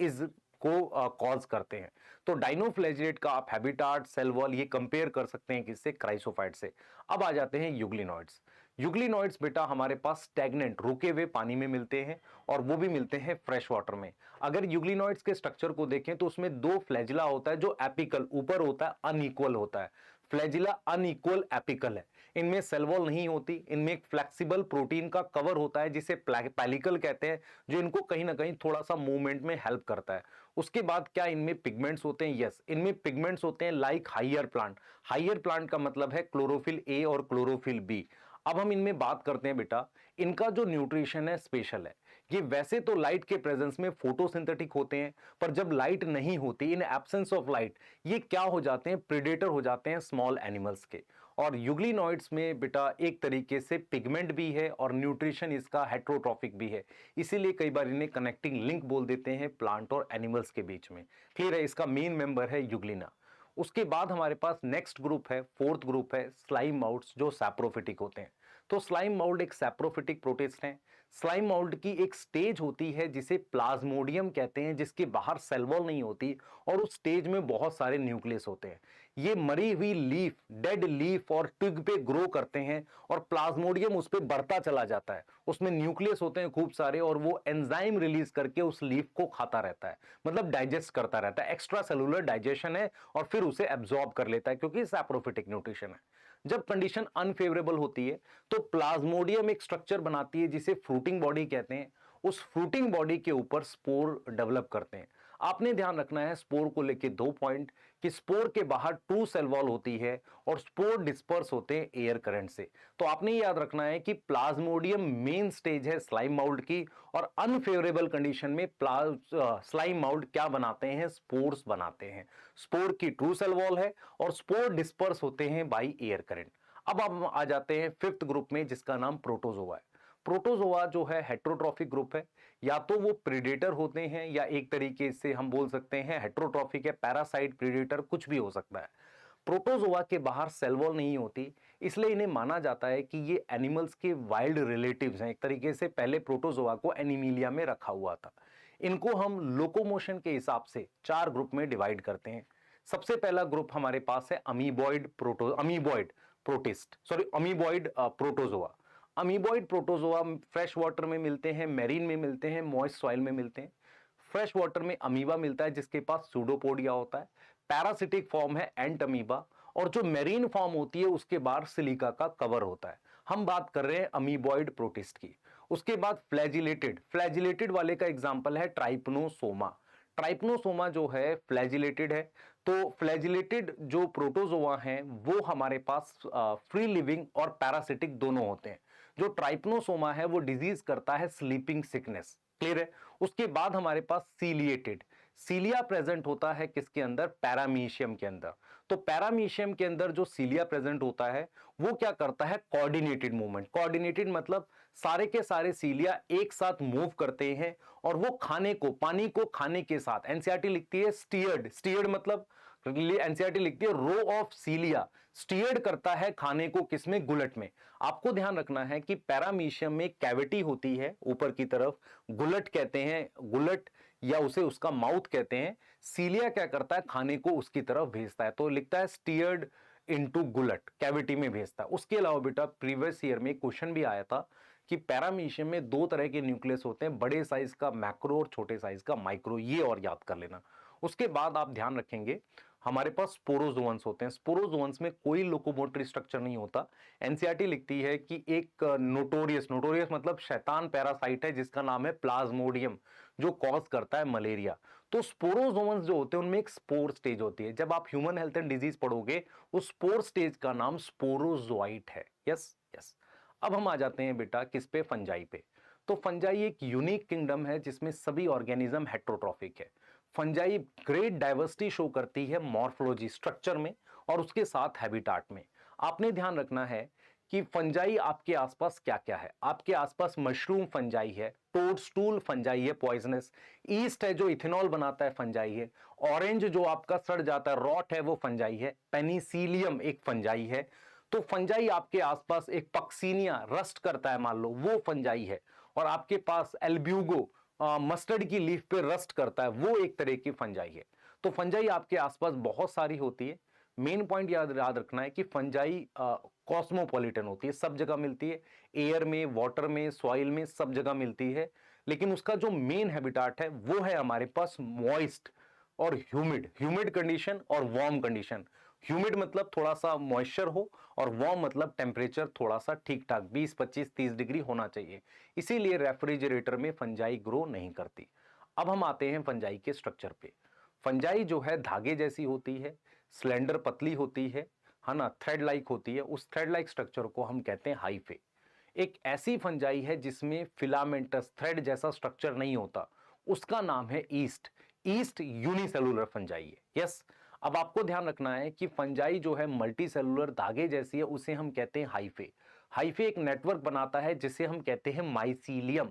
[SPEAKER 1] इज को कॉज करते हैं। तो डाइनोफ्लैजिलेट का आप हैबिटाट, सेल वॉल ये कंपेयर कर सकते हैं किससे, क्राइसोफाइट से। अब आ जाते हैं यूग्लिनॉइड्स। यूग्लिनॉइड्स बेटा हमारे पास स्टैग्नेंट, रुके हुए पानी में मिलते हैं, और वो भी मिलते हैं फ्रेश वाटर में। अगर यूग्लिनॉइड्स के स्ट्रक्चर को देखें तो उसमें 2 फ्लैजिला होता है जो एपिकल ऊपर होता है, अनइक्वल होता है। फ्लैजिला अनइक्वल एपिकल है, इनमें सेल वॉल नहीं होती, इनमें एक फ्लेक्सिबल प्रोटीन का कवर होता है जिसे पैलिकल कहते हैं, जो इनको कहीं ना कहीं थोड़ा सा मूवमेंट में हेल्प करता है। उसके बाद क्या इनमें पिगमेंट्स होते हैं? यस, इनमें पिगमेंट्स होते हैं like higher plant. Higher plant का मतलब है क्लोरोफिल ए और क्लोरोफिल बी। अब हम इनमें बात करते हैं बेटा, इनका जो न्यूट्रिशन है स्पेशल है। ये वैसे तो लाइट के प्रेजेंस में फोटोसिंथेटिक होते हैं, पर जब लाइट नहीं होती, इन एब्सेंस ऑफ लाइट, ये क्या हो जाते हैं, प्रेडेटर हो जाते हैं स्मॉल एनिमल्स के। और यूग्लिनॉइड्स में बेटा एक तरीके से पिगमेंट भी है और न्यूट्रिशन इसका हेट्रोट्रॉफिक भी है, इसीलिए कई बार इन्हें कनेक्टिंग लिंक बोल देते हैं प्लांट और एनिमल्स के बीच में। क्लियर है, इसका मेन मेंबर है यूग्लिना। उसके बाद हमारे पास नेक्स्ट ग्रुप है, 4th ग्रुप है स्लाइम माउल्ट्स, जो सैप्रोफिटिक होते हैं। तो स्लाइम माउल्ट एक सैप्रोफिटिक प्रोटिस्ट है। स्लाइम माउल्ट की एक स्टेज होती है जिसे प्लाज्मोडियम कहते हैं, जिसके बाहर सेल वॉल नहीं होती, और उस स्टेज में बहुत सारे न्यूक्लियस होते हैं। ये मरी हुई लीफ, डेड लीफ और ट्विग पे ग्रो करते हैं, और प्लाज्मोडियम उस पे बढ़ता चला जाता है। उसमें न्यूक्लियस होते हैं खूब सारे, और वो एंजाइम रिलीज करके उस लीफ को खाता रहता है, मतलब डाइजेस्ट करता रहता है। एक्स्ट्रा सेलुलर डाइजेशन है, और फिर उसे एब्जॉर्ब कर लेता है, क्योंकि सैप्रोफिटिक न्यूट्रिशन है। जब कंडीशन अनफेवरेबल होती है तो प्लाज्मोडियम एक स्ट्रक्चर बनाती है जिसे फ्रूटिंग बॉडी कहते हैं। उस फ्रूटिंग बॉडी के ऊपर स्पोर डेवलप करते हैं। आपने ध्यान रखना है स्पोर को लेके 2 पॉइंट, कि स्पोर के बाहर 2 सेल वॉल होती है और स्पोर डिस्पर्स होते हैं एयर करंट से। तो आपने याद रखना है कि प्लाज्मोडियम मेन स्टेज है स्लाइम माउल्ट की, और अनफेवरेबल कंडीशन में स्लाइम माउल्ट क्या बनाते हैं, स्पोर्स बनाते हैं। स्पोर की ट्रू सेल वॉल है, और स्पोर डिस्पर्स होते हैं बाय एयर करंट। अब हम आ जाते हैं 5th ग्रुप में, जिसका नाम प्रोटोजोआ है। प्रोटोजोआ जो है हेट्रोट्रॉफिक ग्रुप है, या तो वो प्रीडेटर होते हैं, या एक तरीके से हम बोल सकते हैं हेट्रोट्रॉफिक है, पैरासाइट, प्रीडेटर कुछ भी हो सकता है। प्रोटोजोआ के बाहर सेल वॉल नहीं होती, इसलिए इन्हें माना जाता है कि ये एनिमल्स के वाइल्ड रिलेटिव्स हैं। एक तरीके से पहले प्रोटोजोआ को एनिमिलिया में रखा हुआ था। इनको हम लोकोमोशन के हिसाब से 4 ग्रुप में डिवाइड करते हैं। सबसे पहला ग्रुप हमारे पास है amoeboid protist, sorry amoeboid protozoa. Amoeboid protozoa fresh water में मिलते हैं, मैरीन में मिलते हैं, मॉइस्ट सॉइल में मिलते हैं। फ्रेश वाटर में अमीबा मिलता है जिसके पास सूडोपोडिया होता है, पैरासिटिक फॉर्म है एंट अमीबा, और जो मेरीन फॉर्म होती है उसके बाहर सिलिका का कवर होता है। हम बात कर रहे हैं अमीबॉइड प्रोटिस्ट की। उसके बाद फ्लैजिलेटेड, फ्लैजिलेटेड वाले का एग्जांपल है ट्राइपनोसोमा। ट्राइपनोसोमा जो है फ्लैजिलेटेड है। तो फ्लैजिलेटेड जो प्रोटोजोआ हैं वो हमारे पास फ्री लिविंग और पैरासिटिक दोनों होते हैं। जो ट्राइपनोसोमा है वो डिजीज करता है स्लीपिंग सिकनेस। क्लियर है। उसके बाद हमारे पास सीलिएटेड, सीलिया प्रेजेंट होता है किसके अंदर? पैरामीशियम के अंदर। तो पैरामीशियम के अंदर जो सीलिया प्रेजेंट होता है वो क्या करता है? Coordinated movement. कोऑर्डिनेटेड मतलब सारे के सारे सीलिया एक साथ मूव करते हैं और वो खाने को, पानी को खाने के साथ, एनसीईआरटी लिखती है स्टीयर्ड। स्टीयर्ड मतलब एनसीईआरटी लिखती है रो ऑफ सीलिया स्टीयर्ड करता है खाने को, किसमें? गुलट में। आपको ध्यान रखना है कि पैरामीशियम में कैविटी होती है ऊपर की तरफ, गुलट कहते हैं, गुलट या उसे उसका माउथ कहते हैं। सीलिया क्या करता है? खाने को उसकी तरफ भेजता है, तो लिखता है स्टीयर्ड इनटू गुलट, कैविटी में भेजता है। उसके अलावा बेटा प्रीवियस ईयर में क्वेश्चन भी आया था कि पैरामीशियम में दो तरह के न्यूक्लियस होते हैं, बड़े साइज का मैक्रो और छोटे साइज का माइक्रो, ये और याद कर लेना। उसके बाद आप ध्यान रखेंगे हमारे पास स्पोरोजोअन्स होते हैं। स्पोरोजोअन्स में कोई लोकोमोटरी स्ट्रक्चर नहीं होता। एनसीईआरटी लिखती है कि एक नोटोरियस मतलब शैतान पैरासाइट है जिसका नाम है प्लाज्मोडियम, जो कॉज करता है मलेरिया। तो स्पोरोजोअन्स जो होते हैं उनमें एक स्पोर स्टेज होती है। जब आप ह्यूमन हेल्थ एंड डिजीज पढ़ोगे उस स्पोर स्टेज का नाम स्पोरोजोइट है। Yes yes. अब हम आ जाते हैं बेटा किस पे? फंजाई पे। तो फंजाई एक यूनिक किंगडम है जिसमें सभी ऑर्गेनिज्म हेट्रोट्रॉफिक है। फंजाई ग्रेट डाइवर्सिटी शो करती है मॉर्फोलॉजी, स्ट्रक्चर में और उसके साथ हैबिटाट में। आपने ध्यान रखना है कि फंजाई आपके आसपास क्या क्या है। आपके आसपास मशरूम फंजाई है, टोडस्टूल फंजाई है पॉइजनस, ईस्ट है जो इथेनॉल बनाता है फंजाई है, ऑरेंज जो आपका सड़ जाता है रॉट है वो फंजाई है, पेनिसिलियम एक फंजाई है। तो फंजाई आपके आसपास, एक पक्सीनिया रस्ट करता है मान लो, वो फंजाई है। और आपके पास एल्ब्यूगो मस्टर्ड की लीफ पे रस्ट करता है, वो एक तरह की फंजाई है। तो फंजाई आपके आसपास बहुत सारी होती है। मेन पॉइंट याद रखना है कि फंजाई कॉस्मोपॉलिटन होती है, सब जगह मिलती है, एयर में, वाटर में, सॉइल में, सब जगह मिलती है। लेकिन उसका जो मेन हैबिटाट है वो है हमारे पास मॉइस्ट और ह्यूमिड कंडीशन और वार्म कंडीशन। ह्यूमिड मतलब थोड़ा सा मॉइस्चर हो और वार्म मतलब टेम्परेचर थोड़ा सा ठीक ठाक 20, 25, 30 डिग्री होना चाहिए। इसीलिए रेफ्रिजरेटर में फंजाई ग्रो नहीं करती। अब हम आते हैं फंजाई के स्ट्रक्चर पे। फंजाई जो है धागे जैसी होती है, स्लेंडर पतली होती है ना, थ्रेड लाइक होती है। उस थ्रेड लाइक स्ट्रक्चर को हम कहते हैं हाइफे। एक ऐसी फंजाई है जिसमें फिलामेंटस थ्रेड जैसा स्ट्रक्चर नहीं होता, उसका नाम है ईस्ट। ईस्ट यूनिसेलुलर फंजाई है। यस। अब आपको ध्यान रखना है कि फंजाई जो है मल्टी सेलुलर धागे जैसी है, उसे हम कहते हैं हाइफे। हाइफे एक नेटवर्क बनाता है जिसे हम कहते हैं माइसीलियम।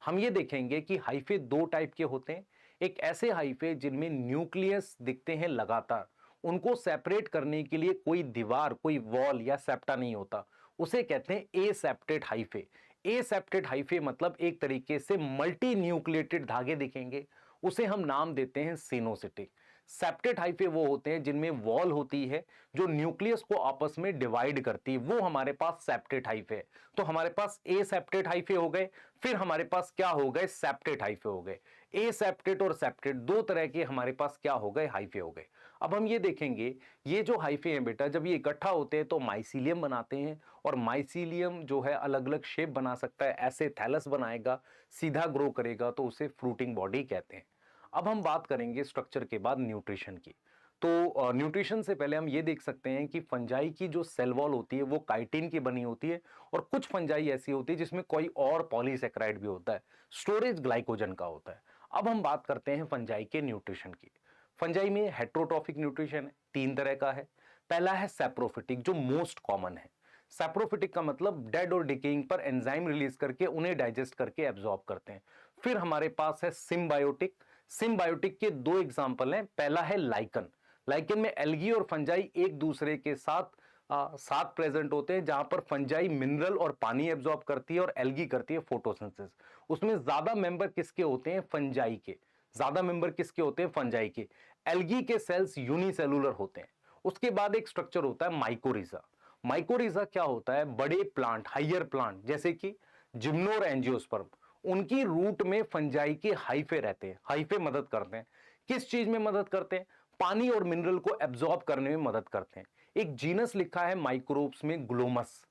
[SPEAKER 1] हम ये देखेंगे कि हाइफे दो टाइप के होते हैं। एक ऐसे हाइफे जिनमें न्यूक्लियस दिखते हैं लगातार, उनको सेपरेट करने के लिए कोई दीवार, कोई वॉल या सेप्टा नहीं होता, उसे कहते हैं ए सेप्टेट हाइफे। ए सेप्टेट हाइफे मतलब एक तरीके से मल्टी न्यूक्लिएटेड धागे दिखेंगे, उसे हम नाम देते हैं सिनोसिटिक। सेप्टेट हाइफे वो होते हैं जिनमें वॉल होती है जो न्यूक्लियस को आपस में डिवाइड करती है, वो हमारे पास सेप्टेट हाइफे है। तो हमारे पास ए सेप्टेट हाइफे हो गए, फिर हमारे पास क्या हो गए? सेप्टेट हाइफे हो गए। ए सेप्टेट और सेप्टेट दो तरह के हमारे पास क्या हो गए? हाइफे हो गए। अब हम ये देखेंगे ये जो हाइफे हैं बेटा, जब ये इकट्ठा होते हैं तो माइसीलियम बनाते हैं, और माइसीलियम जो है अलग अलग शेप बना सकता है, ऐसे थैलस बनाएगा, सीधा ग्रो करेगा, तो उसे फ्रूटिंग बॉडी कहते हैं। अब हम बात करेंगे स्ट्रक्चर के बाद न्यूट्रिशन की। तो न्यूट्रिशन से पहले हम ये देख सकते हैं कि फंजाई की जो सेल वॉल होती है वो काइटिन की बनी होती है, और कुछ फंजाई ऐसी होती है जिसमें कोई और पॉलीसेकेराइड भी होता है, स्टोरेज ग्लाइकोजन का होता है। अब हम बात करते हैं फंजाई के न्यूट्रिशन की। फंजाई में हेट्रोट्रॉफिक न्यूट्रिशन है, तीन तरह का है। पहला है सैप्रोफिटिक, जो मोस्ट कॉमन है। सैप्रोफिटिक का मतलब डेड और डिकेइंग पर एंजाइम रिलीज करके उन्हें डाइजेस्ट करके एब्जॉर्ब करते हैं। फिर हमारे पास है सिम्बायोटिक। सिम्बायोटिक के दो एग्जांपल हैं। पहला है लाइकन। लाइकन में एल्गी और फंजाई एक दूसरे के साथ प्रेजेंट होते हैं, जहां पर फंजाई मिनरल और पानी एब्जॉर्ब करती है और एल्गी करती है फोटोसिंथेसिस। उसमें ज्यादा मेंबर किसके होते हैं? फंजाई के। ज्यादा मेंबर किसके होते हैं? फंजाई के। एल्गी के सेल्स यूनिसेलुलर होते हैं। उसके बाद एक स्ट्रक्चर होता है माइकोरिजा। माइकोरिजा क्या होता है? बड़े प्लांट, हाइयर प्लांट, जैसे कि जिम्नो और एंजियोस्पर्म, उनकी रूट में फंजाई के हाइफे रहते हैं। हाइफे मदद करते हैं, किस चीज में मदद करते हैं? पानी और मिनरल को एब्जॉर्ब करने में मदद करते हैं। एक जीनस लिखा है माइक्रोब्स में, ग्लोमस।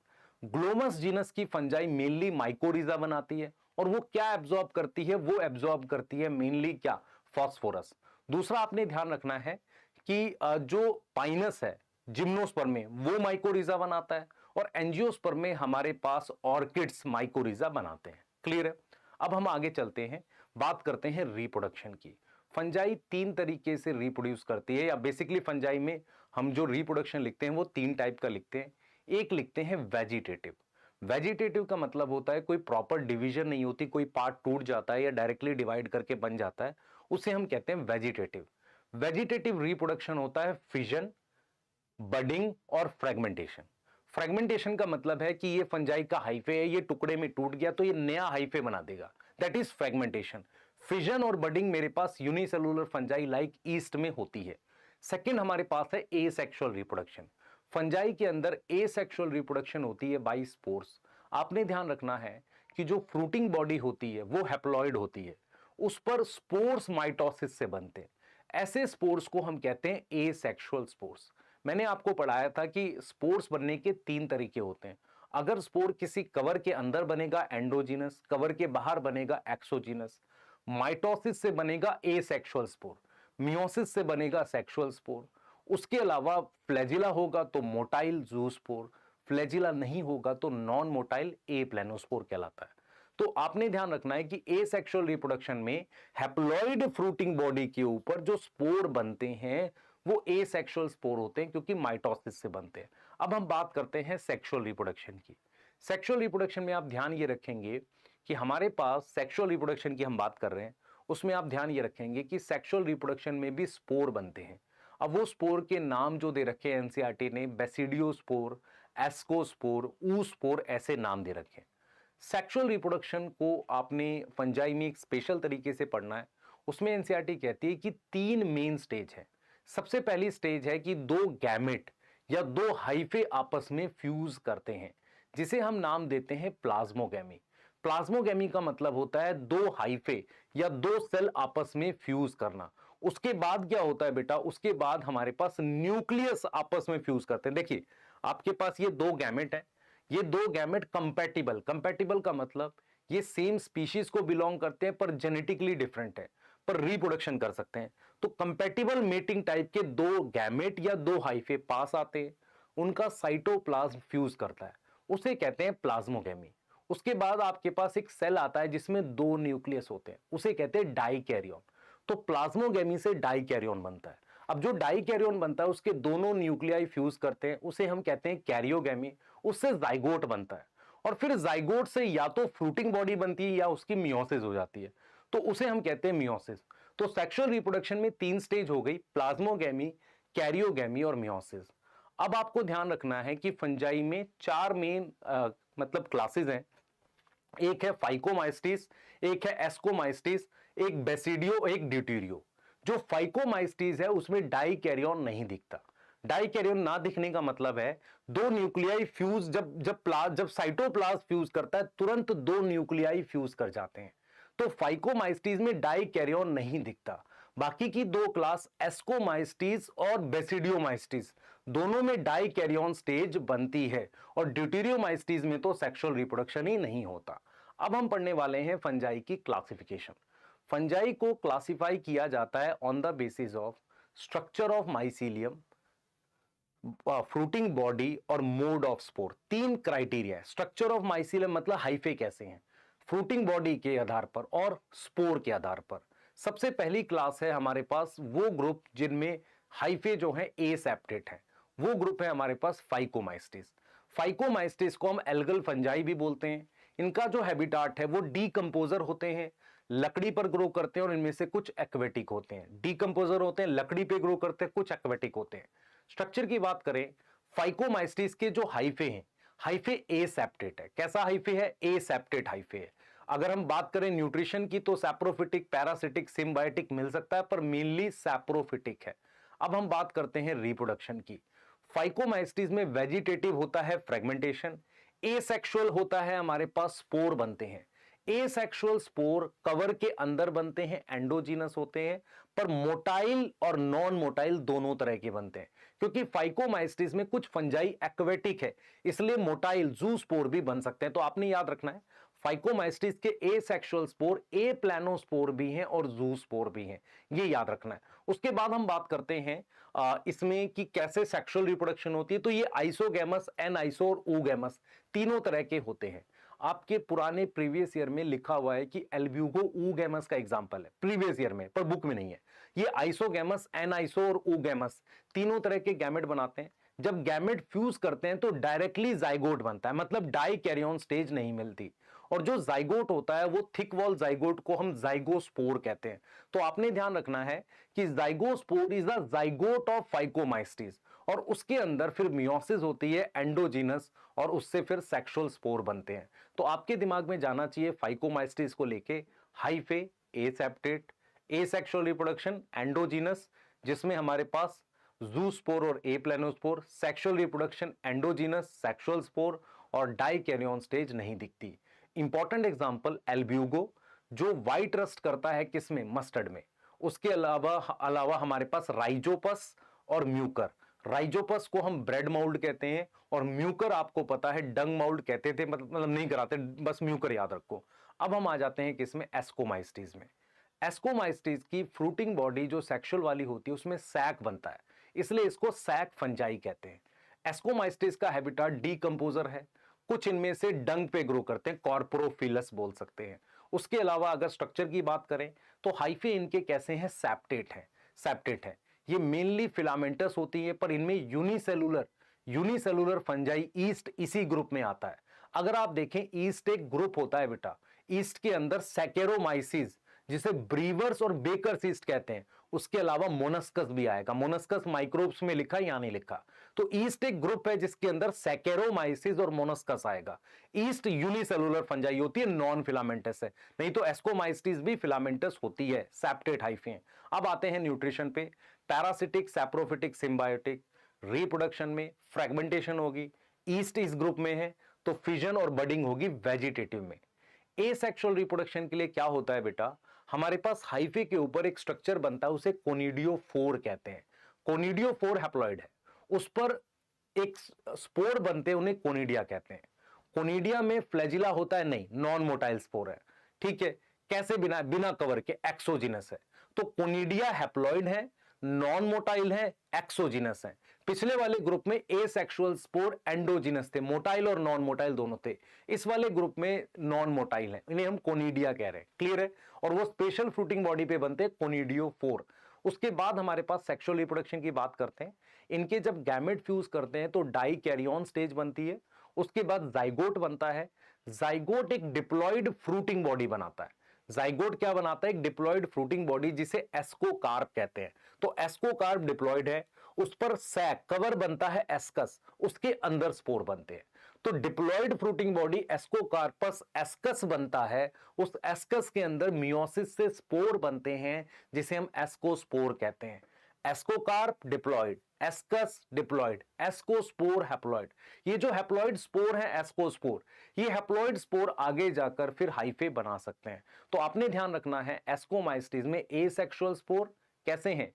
[SPEAKER 1] ग्लोमस जीनस की फंजाई मेनली माइकोरिजा बनाती है, और वो क्या एब्जॉर्ब करती है? वो एब्जॉर्ब करती है मेनली क्या? फास्फोरस। दूसरा आपने ध्यान रखना है कि जो पाइनस है जिम्नोस्पर्म में, वो माइकोरिजा बनाता है, और एंजियोस्पर्म में हमारे पास ऑर्किड्स माइकोरिजा बनाते हैं। क्लियर है? अब हम आगे चलते हैं, बात करते हैं रिप्रोडक्शन की। फंजाई 3 तरीके से रिप्रोड्यूस करती है, या बेसिकली फंजाई में हम जो रिप्रोडक्शन लिखते हैं वो 3 टाइप का लिखते हैं। एक लिखते हैं वेजिटेटिव। वेजिटेटिव का मतलब होता है कोई प्रॉपर डिवीजन नहीं होती, कोई पार्ट टूट जाता है या डायरेक्टली डिवाइड करके बन जाता है, उसे हम कहते हैं वेजिटेटिव। वेजिटेटिव रिप्रोडक्शन होता है फिजन, बडिंग और फ्रेगमेंटेशन। फ्रेगमेंटेशन का मतलब है कि ये फंजाई का हाइफे है, ये टुकड़े में टूट गया तो ये नया हाइफे बना देगा, दैट इज फ्रेगमेंटेशन। फिजन और बडिंग मेरे पास यूनिसेलुलर फंजाई लाइक ईस्ट में होती है। सेकंड हमारे पास है एसेक्सुअल रिप्रोडक्शन। फंजाई के अंदर एसेक्सुअल रिप्रोडक्शन होती है बाय स्पोर्स। आपने ध्यान रखना है कि जो फ्रूटिंग बॉडी होती है वो हैप्लॉइड होती है, उस पर स्पोर्स माइटोसिस से बनते हैं। ऐसे स्पोर्स को हम कहते हैं एसेक्सुअल स्पोर्स। मैंने आपको पढ़ाया था कि स्पोर्स बनने के 3 तरीके होते हैं। अगर स्पोर किसी कवर के अंदर बनेगा एंडोजीनस, कवर के बाहर बनेगा एक्सोजीनस। माइटोसिस से बनेगा एसेक्सुअल स्पोर, मियोसिस से बनेगा सेक्सुअल स्पोर। उसके अलावा फ्लैजिला होगा तो मोटाइल जूस्पोर, फ्लैजिला नहीं होगा तो नॉन मोटाइल ए प्लेनोस्पोर कहलाता है। तो आपने ध्यान रखना है कि एसेक्सुअल रिप्रोडक्शन में हैप्लॉइड फ्रूटिंग बॉडी के ऊपर जो स्पोर बनते हैं वो एसेक्सुअल स्पोर होते हैं, क्योंकि माइटोसिस से बनते हैं। अब हम बात करते हैं सेक्सुअल रिप्रोडक्शन की। सेक्सुअल रिप्रोडक्शन में आप ध्यान ये रखेंगे कि हमारे पास सेक्सुअल रिप्रोडक्शन की हम बात कर रहे हैं, उसमें आप ध्यान ये रखेंगे कि सेक्सुअल रिप्रोडक्शन में भी स्पोर बनते हैं। अब वो स्पोर के नाम जो दे रखे हैं एनसीईआरटी ने, बेसिडियोस्पोर, एस्कोस्पोर, ऊस्पोर, ऐसे नाम दे रखे हैं। सेक्सुअल रिप्रोडक्शन को आपने फंजाई में एक स्पेशल तरीके से पढ़ना है। उसमें एनसीईआरटी कहती है कि 3 मेन स्टेज है। सबसे पहली स्टेज है कि 2 गैमेट या 2 हाइफे आपस में फ्यूज करते हैं, जिसे हम नाम देते हैं प्लाज्मोगैमी। प्लाज्मोगैमी का मतलब होता है 2 हाइफे या 2 सेल आपस में फ्यूज करना। उसके बाद क्या होता है बेटा, उसके बाद हमारे पास न्यूक्लियस आपस में फ्यूज करते हैं। देखिए आपके पास ये 2 गैमेट है, ये 2 गैमेट कंपैटिबल, कंपैटिबल का मतलब ये सेम स्पीशीज को बिलोंग करते हैं पर जेनेटिकली डिफरेंट है, पर रिप्रोडक्शन कर सकते हैं। तो कंपैटिबल मेटिंग टाइप के 2 गैमेट या 2 हाइफे पास आते हैं, उनका साइटोप्लाज्म फ्यूज करता है, उसे कहते हैं प्लाज्मोगैमी। उसके बाद आपके पास एक सेल आता है जिसमें 2 न्यूक्लियस होते हैं, उसे कहते हैं डाइकैरियन। तो प्लाज्मोगैमी से डाइकैरियन बनता है। अब जो डाइकैरियन बनता है उसके दोनों न्यूक्लियाई फ्यूज करते हैं, उसे हम कहते हैं कैरियोगैमी। उससे जाइगोट बनता है और फिर जाइगोट से या तो फ्रूटिंग बॉडी बनती है या उसकी मियोसिस हो जाती है, तो उसे हम कहते हैं मियोसिस। तो सेक्सुअल रिप्रोडक्शन में 3 स्टेज हो गई, प्लाज्मोगैमी, कैरियोगैमी और मियोसिस। अब आपको ध्यान रखना है कि फंजाई में 4 मेन मतलब क्लासेस हैं। एक है फाइकोमाइस्टिस, एक है एस्कोमाइस्टिस, एक बेसिडियो, एक ड्यूटेरियो। जो फाइकोमाइस्टिस है उसमें डाइकैरियन नहीं दिखता। डाइकैरियन ना दिखने का मतलब है 2 न्यूक्लियाई फ्यूज जब साइटोप्लाज्म फ्यूज करता है तुरंत 2 न्यूक्लियाई फ्यूज कर जाते हैं। तो फाइकोमाइस्टिस में डाइकैरियन नहीं दिखता। बाकी की 2 क्लास एस्कोमाइस्टिस और बेसिडियोमाइस्टिस, दोनों में डाइकैरियन स्टेज बनती है, और ड्यूटेरियोमाइस्टिस में तो सेक्सुअल रिप्रोडक्शन ही नहीं होता। अब हम पढ़ने वाले हैं फंजाई की क्लासिफिकेशन। फंजाई को क्लासिफाई किया जाता है on the basis of structure of mycelium, fruiting body और मोड ऑफ स्पोर। 3 क्राइटेरिया है। स्ट्रक्चर ऑफ माइसीलियम मतलब हाइफे कैसे हैं, फ्रूटिंग बॉडी के आधार पर और स्पोर के आधार पर। सबसे पहली क्लास है हमारे पास वो ग्रुप जिनमें हाइफे जो है एसेप्टेट है, वो ग्रुप है हमारे पास फाइकोमाइस्टिस। फाइकोमाइस्टिस को हम एल्गल फंजाई भी बोलते हैं। इनका जो हैबिटाट है वो डीकंपोजर होते हैं, लकड़ी पर ग्रो करते हैं, और इनमें से कुछ एक्वेटिक होते हैं। डीकंपोजर होते हैं, लकड़ी पे ग्रो करते हैं, कुछ एक्वेटिक होते हैं। स्ट्रक्चर की बात करें, फाइकोमाइस्टिस के जो हाइफे हैं, हाइफे एसेप्टेट है। कैसा हाइफे है, एसेप्टेट हाइफे है। अगर हम बात करें न्यूट्रिशन की तो सैप्रोफिटिक, पैरासिटिक, सिम्बायोटिक मिल सकता है, पर मेनली सैप्रोफिटिक है। अब हम बात करते हैं रिप्रोडक्शन की। फाइकोमाइस्टिस में वेजिटेटिव होता है फ्रेगमेंटेशन, एसेक्सुअल होता है हमारे पास स्पोर बनते हैं। एसेक्सुअल स्पोर कवर के अंदर बनते हैं, एंडोजीनस होते हैं, पर मोटाइल और नॉन मोटाइल दोनों तरह के बनते हैं। क्योंकि फाइकोमाइस्टिस में कुछ फंजाई एक्वेटिक है, इसलिए मोटाइल जूस्पोर भी बन सकते हैं। तो आपने याद रखना है फाइकोमाइस्टिस के एसेक्सुअल स्पोर ए प्लानोस्पोर भी हैं और जूस्पोर भी हैं, ये याद रखना है। उसके बाद हम बात करते हैं इसमें कि कैसे सेक्सुअल रिप्रोडक्शन होती है। तो ये आइसोगैमस, एनआइसो और ऊगैमस तीनों तरह के होते हैं। आपके पुराने प्रीवियस ईयर में लिखा हुआ है कि एल्ब्यूगो ऊगैमस का एग्जांपल है प्रीवियस ईयर में, पर बुक में नहीं है। ये आइसोगैमस, एनाइसो और ओगैमस तीनों तरह के गैमेट बनाते हैं। जब गैमेट फ्यूज करते हैं तो डायरेक्टली जाइगोट बनता है, मतलब डाई कैरियन स्टेज नहीं मिलती। और जो जाइगोट होता है वो थिक वॉल जाइगोट को हम जाइगोस्पोर कहते हैं। तो आपने ध्यान रखना है कि zygospore is the zygote of phycomycetes, और उसके अंदर फिर मियोसिस होती है एंडोजीनस, और उससे फिर सेक्सुअल स्पोर बनते हैं। तो आपके दिमाग में जाना चाहिए फाइकोमाइस्टीज को लेके hyphae, aseptate, asexual reproduction, endogenous जिसमें हमारे पास जूस्पोर और aplanospore, sexual reproduction endogenous, sexual spore, और डाइकैरियन स्टेज नहीं दिखती। इंपॉर्टेंट एग्जांपल एल्ब्यूगो, जो व्हाइट रस्ट करता है किसमें, मस्टर्ड में। उसके अलावा हमारे पास राइजोपस और म्यूकर। राइजोपस को हम ब्रेड माउल्ड कहते हैं, और म्यूकर आपको पता है डंग माउल्ड कहते थे, मतलब नहीं कराते, बस म्यूकर याद रखो। अब हम आ जाते हैं किसमें, एस्कोमाइस्टीज में। एस्कोमाइस्टीज की फ्रूटिंग बॉडी जो सेक्सुअल वाली होती है उसमें सैक बनता है, इसलिए इसको सैक फंजाई कहते हैं। एस्कोमाइस्टीज का हैबिटाट डीकंपोजर है, कुछ इनमें से डंग पे ग्रो करते हैं, कॉर्पोरोफिलस बोल सकते हैं। उसके अलावा अगर स्ट्रक्चर की बात करें तो हाइफे इनके कैसे हैं, सेप्टेट है। ये मेनली फिलामेंटस होती है, पर इनमें यूनिसेलुलर फंजाई ईस्ट इसी ग्रुप में आता है। अगर आप देखें ईस्ट एक ग्रुप होता है बेटा, ईस्ट के अंदर सैकेरोमाइसिस जिसे ब्रीवर्स और बेकर्स ईस्ट कहते हैं, उसके अलावा मोनस्कस भी आएगा। मोनस्कस माइक्रोब्स में लिखा या नहीं लिखा, तो ईस्ट एक ग्रुप है जिसके अंदर सैकेरोमाइसिस और मोनस्कस आएगा। ईस्ट यूनिसेलुलर फंजाई होती है, नॉन फिलामेंटस है, नहीं तो एस्कोमाइस्टीज भी फिलामेंटस होती है, सेप्टेट हाइफे। अब आते हैं न्यूट्रिशन पे। Parasitic, saprophytic, symbiotic. रिप्रोडक्शन में फ्रेगमेंटेशन होगी, ईस्ट इस ग्रुप में है, तो फिजन और बडिंग होगी वेजिटेटिव में। एसेक्सुअल रिप्रोडक्शन के लिए क्या होता है बेटा, हमारे पास हाइफे के ऊपर एक स्ट्रक्चर बनता है, उसे कोनिडियोफोर कहते हैं। कोनिडियोफोर हैप्लॉइड है, उस पर एक स्पोर बनते हैं, उन्हें कोनिडिया कहते हैं। कोनिडिया में फ्लैजिला होता है नहीं, नॉन मोटाइल स्पोर है, ठीक है। कैसे, बिना कवर के, एक्सोजिनस है। तो कोनिडिया हैप्लॉइड है, नॉन मोटाइल है, एक्सोजिनस है। पिछले वाले ग्रुप में एसेक्सुअल स्पोर एंडोजिनस थे, मोटाइल और नॉन मोटाइल दोनों थे। इस वाले ग्रुप में नॉन मोटाइल है, इन्हें हम कोनिडिया कह रहे हैं, क्लियर है। और वो स्पेशल फ्रूटिंग बॉडी पे बनते हैं, कोनिडियोफोर। उसके बाद हमारे पास सेक्सुअल रिप्रोडक्शन की बात करते हैं। इनके जब गैमेट फ्यूज करते हैं तो डाई कैरियन स्टेज बनती है, उसके बाद जाइगोट बनता है। जाइगोट एक डिप्लॉयड फ्रूटिंग बॉडी बनाता है। जाइगोट क्या बनाता है, एक डिप्लॉयड फ्रूटिंग बॉडी जिसे एस्कोकार्प कहते हैं। तो एस्कोकार्प डिप्लॉयड है, उस पर सैक कवर बनता है एस्कस, उसके अंदर स्पोर बनते हैं। तो डिप्लॉयड फ्रूटिंग बॉडी एस्कोकार्पस एस्कस बनता है, उस एस्कस के अंदर मियोसिस से स्पोर बनते हैं जिसे हम एस्कोस्पोर कहते हैं। Ascocarp diploid, ascus diploid, ascospore haploid. ये जो हैप्लॉयड स्पोर है एस्कोस्पोर, ये हैप्लॉयड स्पोर आगे जाकर फिर हाइफे बना सकते हैं। तो आपने ध्यान रखना है एस्कोमाइस्टीज में एसेक्सुअल स्पोर कैसे हैं,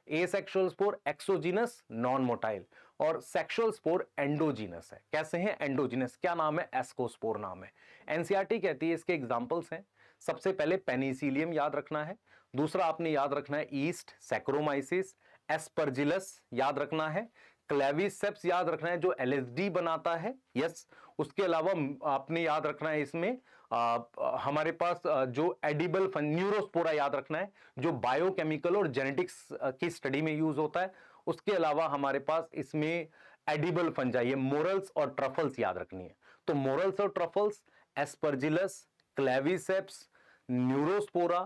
[SPEAKER 1] asexual spore exogenous non motile, और सेक्सुअल स्पोर एंडोजीनस है। कैसे हैं, एंडोजीनस। क्या नाम है, एस्कोस्पोर नाम है। एनसीईआरटी कहती है इसके एग्जांपल्स हैं, सबसे पहले पेनिसिलियम याद रखना है, दूसरा आपने याद रखना है ईस्ट सैक्रोमाइसिस, एस्परजिलस याद रखना है, क्लेविसेप्स याद रखना है जो एलएसडी बनाता है, यस। उसके अलावा आपने याद रखना है इसमें हमारे पास जो एडिबल न्यूरोस्पोरा याद रखना है, जो बायोकेमिकल और जेनेटिक्स की स्टडी में यूज होता है। उसके अलावा हमारे पास इसमें एडिबल फंजाई है, मोरल्स और ट्रफल्स याद रखनी है। तो मोरल्स और truffles, Aspergillus, Claviceps, Neurospora,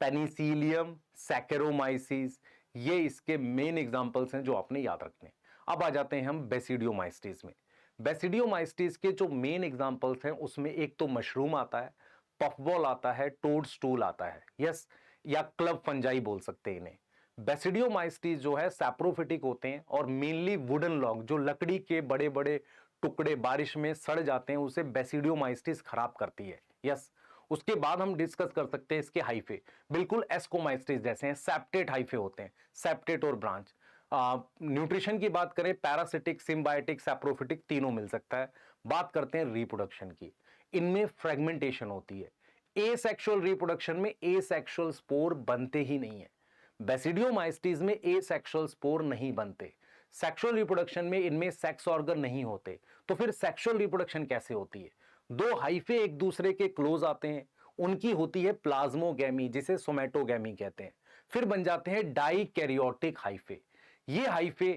[SPEAKER 1] Penicillium, Saccharomyces, ये इसके मेन एग्जांपल्स हैं जो आपने याद रखने हैं। अब आ जाते हैं हम बेसिडियोमाइस्टीज में। बेसिडियोमाइस्टीज के जो मेन एग्जांपल्स हैं उसमें एक तो मशरूम आता है, पफबॉल आता है, टोडस्टूल आता है, यस, या क्लब फंजाई बोल सकते हैं इन्हें। बेसिडियोमाइस्टीज जो है सैप्रोफिटिक होते हैं और मेनली वुडन लॉग, जो लकड़ी के बड़े बड़े टुकड़े बारिश में सड़ जाते हैं, उसे बेसिडियोमाइस्टीज खराब करती है, यस। उसके बाद हम डिस्कस कर सकते हैं इसके हाइफे, बिल्कुल एस्कोमाइस्टीज जैसे हैं, सेप्टेट हाइफे होते हैं, सेप्टेट और ब्रांच। न्यूट्रिशन की बात करें, पैरासिटिक, सिम्बायोटिक, सैप्रोफिटिक तीनों मिल सकता है। बात करते हैं रिप्रोडक्शन की, इनमें फ्रेगमेंटेशन होती है। एसेक्सुअल रिप्रोडक्शन में एसेक्सुअल स्पोर बनते ही नहीं है। बेसिडियोमाइस्टीज में एसेक्सुअल स्पोर नहीं बनते। सेक्सुअल रिप्रोडक्शन में इनमें सेक्स ऑर्गन नहीं होते, तो फिर सेक्सुअल रिप्रोडक्शन कैसे होती है? दो हाइफे एक दूसरे के क्लोज आते हैं, उनकी होती है प्लाज्मोगैमी जिसे सोमैटोगैमी कहते हैं। फिर बन जाते हैं डाइकैरियोटिक हाइफे, ये हाइफे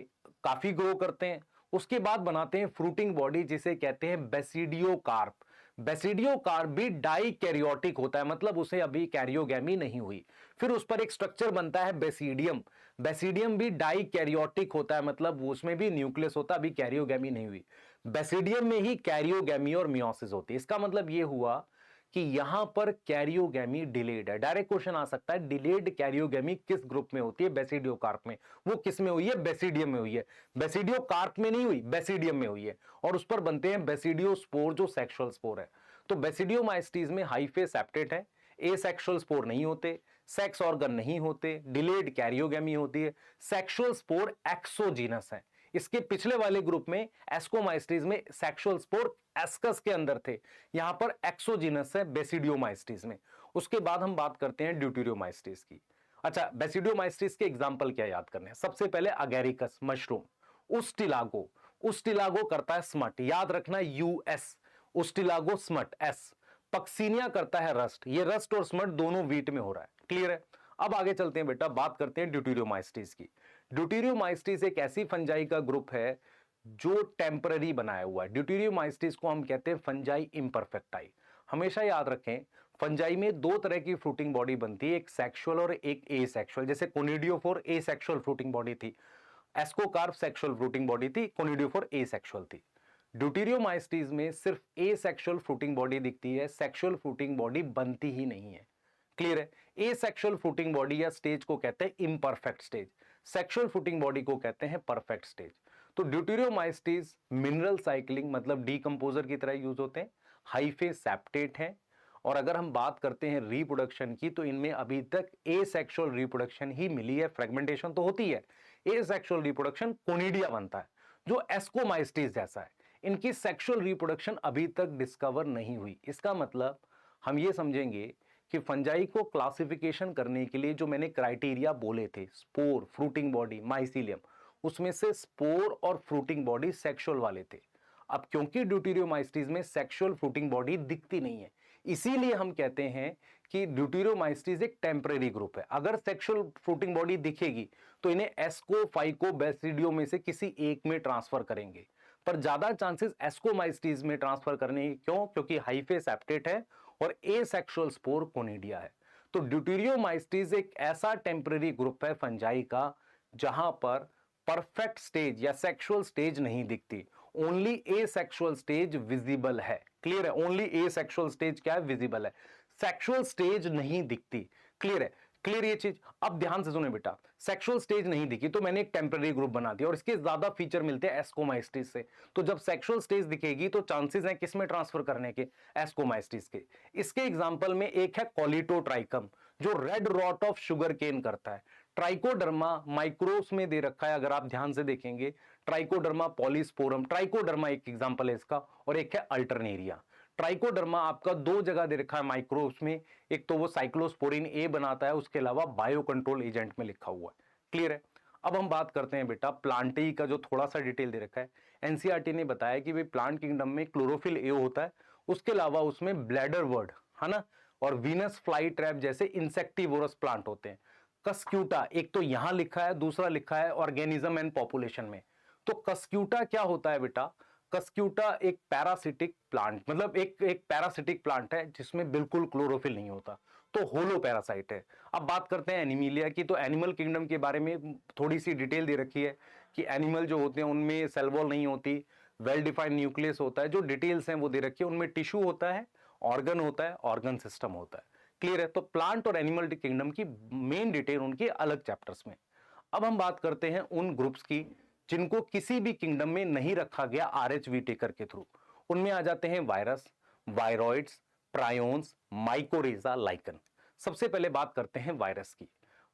[SPEAKER 1] काफी ग्रो करते हैं। उसके बाद बनाते हैं फ्रूटिंग बॉडी जिसे कहते हैं बेसिडियोकार्प। बेसिडियोकार्प भी डाइकैरियोटिक होता है, मतलब उसे अभी कैरियोगैमी नहीं हुई। फिर उस पर एक स्ट्रक्चर बनता है बेसिडियम, बेसिडियम भी डाइकैरियोटिक होता है, मतलब उसमें भी न्यूक्लियस होता है, अभी कैरियोगैमी नहीं हुई। बेसिडियम में ही कैरियोगैमी और मियोसिस होती है। इसका मतलब यह हुआ कि यहां पर कैरियोगैमी डिलेड है। डायरेक्ट क्वेश्चन आ सकता है डिलेड कैरियोगैमी किस ग्रुप में होती है, बेसिडियोकार्प में। वो किस में हुई है, बेसिडियम में हुई है। बेसिडियोकार्प में नहीं हुई, बेसिडियम में हुई है, और उस पर बनते हैं बेसिडियोस्पोर जो सेक्सुअल स्पोर है। तो बेसिडियोमाइस्टीज में हाइफे सेप्टेट है, एसेक्सुअल स्पोर नहीं होते, सेक्स ऑर्गन नहीं होते, डिलेड कैरियोगैमी होती है, सेक्सुअल स्पोर एक्सोजीनस है। इसके पिछले वाले ग्रुप में एस्कोमाइस्टीज में सेक्सुअल स्पोर एस्कस के अंदर थे, यहां पर एक्सोजीनस है बेसिडियोमाइस्टीज में। उसके बाद हम बात करते हैं ड्यूटेरियोमाइस्टीज की। अच्छा, बेसिडियोमाइस्टीज के एग्जांपल क्या याद करने हैं? सबसे पहले अगेरिकस मशरूम, उस्टिलागो, उस्टिलागो करता है स्मट, याद रखना US, Ustilago smut S. Puccinia करता है रस्ट, ये रस्ट और स्मट दोनों वीट में हो रहा है, क्लियर है। अब आगे चलते हैं बेटा, बात करते हैं ड्यूटेरियोमाइस्टीज की। ड्यूटेरियोमाइस्टीज एक ऐसी फंजाई का ग्रुप है जो टेम्पररी बनाया हुआ है। ड्यूटेरियोमाइस्टीज को हम कहते हैं फंजाई इम्परफेक्टाई। हमेशा याद रखें, फंजाई में दो तरह की फ्रूटिंग बॉडी बनती है, एक सेक्सुअल और एक एसेक्सुअल। जैसे कोनिडियोफोर एसेक्सुअल फ्रूटिंग बॉडी थी, एस्कोकार्प सेक्सुअल फ्रूटिंग बॉडी थी, कोनिडियोफोर एसेक्सुअल थी। ड्यूटेरियोमाइस्टीज में सिर्फ एसेक्सुअल फ्रूटिंग बॉडी दिखती है, सेक्सुअल फ्रूटिंग बॉडी बनती ही नहीं है, क्लियर है। एसेक्सुअल फ्रूटिंग बॉडी या स्टेज को कहते हैं imperfect stage, sexual fruiting body को कहते हैं परफेक्ट स्टेज। तो ड्यूटेरियोमाइस्टीज मिनरल साइक्लिंग मतलब डीकंपोजर की तरह यूज होते हैं, हाइफे सेप्टेट हैं। और अगर हम बात करते हैं रिप्रोडक्शन की, तो इनमें अभी तक एसेक्सुअल रिप्रोडक्शन ही मिली है, फ्रेगमेंटेशन तो होती है। एसेक्सुअल रिप्रोडक्शन कोनिडिया बनता है जो एस्कोमाइस्टीज जैसा है, इनकी सेक्सुअल रिप्रोडक्शन अभी तक डिस्कवर नहीं हुई। इसका मतलब हम ये समझेंगे कि फंजाई को क्लासिफिकेशन करने के लिए जो मैंने क्राइटेरिया बोले थे, स्पोर, फ्रूटिंग बॉडी, माइसीलियम, उसमें से स्पोर और फ्रूटिंग बॉडी सेक्सुअल वाले थे। अब क्योंकि ड्यूटेरियोमाइस्टीज में सेक्सुअल फ्रूटिंग बॉडी दिखती नहीं है, इसीलिए हम कहते हैं कि ड्यूटेरियोमाइस्टीज एक टेम्परेरी ग्रुप है। अगर सेक्सुअल फ्रूटिंग बॉडी दिखेगी तो इन्हें एस्को, फाइको, बेसिडियो में से किसी एक में ट्रांसफर करेंगे, पर ज्यादा चांसेस एस्कोमाइस्टीज में ट्रांसफर करने की। क्यों? क्योंकि हाइफे सेप्टेट है और एसेक्सुअल स्पोर कोनिडिया है। तो ड्यूटेरियोमाइस्टीज एक ऐसा टेम्परेरी ग्रुप है फंजाई का जहां पर परफेक्ट स्टेज या सेक्सुअल स्टेज नहीं दिखती, ओनली एसेक्सुअल स्टेज विजिबल है, क्लियर है। ओनली एसेक्सुअल स्टेज क्या है, विजिबल है, सेक्सुअल स्टेज नहीं दिखती, क्लियर है। क्लियर ये चीज? अब ध्यान से सुने बेटा, सेक्सुअल स्टेज नहीं दिखी तो मैंने एक टेम्पररी ग्रुप बना दिया, और इसके ज्यादा फीचर मिलते हैं एस्कोमाइस्टीज से। तो जब सेक्सुअल स्टेज दिखेगी तो चांसेस हैं किस में ट्रांसफर करने के, एस्कोमाइस्टीज के। इसके एग्जांपल में एक है कॉलिटोट्राइकम जो red rot of sugarcane करता है। ट्राइकोडर्मा माइक्रोस में दे रखा है, अगर आप ध्यान से देखेंगे, ट्राइकोडर्मा पॉलीस्पोरम, ट्राइकोडर्मा एक एग्जांपल है इसका, और एक है अल्टरनेरिया। ट्राइकोडर्मा आपका दो जगह दे रखा है माइक्रोब्स में, एक तो वो साइक्लोस्पोरिन ए बनाता है, उसके अलावा बायो कंट्रोल एजेंट में लिखा हुआ है, क्लियर है। अब हम बात करते हैं बेटा प्लांटेई का, जो थोड़ा सा डिटेल दे रखा है। एनसीईआरटी ने बताया कि भाई प्लांट किंगडम में क्लोरोफिल ए होता है, उसके अलावा उसमें ब्लैडर वर्ड है ना, और वीनस फ्लाई ट्रैप जैसे इंसेक्टिवोरस प्लांट होते हैं। कस्क्यूटा एक तो यहां लिखा है, दूसरा लिखा है ऑर्गेनिज्म एंड पॉपुलेशन में। तो कस्क्यूटा क्या होता है बेटा? कस्क्यूटा एक पैरासिटिक प्लांट, मतलब एक पैरासिटिक प्लांट है जिसमें बिल्कुल क्लोरोफिल नहीं होता, तो होलो पैरासाइट है। अब बात करते हैं एनिमिलिया की। तो एनिमल किंगडम के बारे में थोड़ी सी डिटेल दे रखी है कि एनिमल जो होते हैं उनमें सेल वॉल नहीं होती, वेल डिफाइंड न्यूक्लियस होता है, जो डिटेल्स हैं वो दे रखी है। उनमें टिश्यू होता है, ऑर्गन होता है, ऑर्गन सिस्टम होता है, क्लियर है। तो प्लांट और एनिमल किंगडम की मेन डिटेल उनके अलग चैप्टर्स में। अब हम बात करते हैं उन ग्रुप्स की जिनको किसी भी किंगडम में नहीं रखा गया आरएचवी टेकर के थ्रू। उनमें आ जाते हैं वायरस, वायरॉइड्स, ट्रायोन्स, माइकोरेजा, लाइकन। सबसे पहले बात करते हैं वायरस की।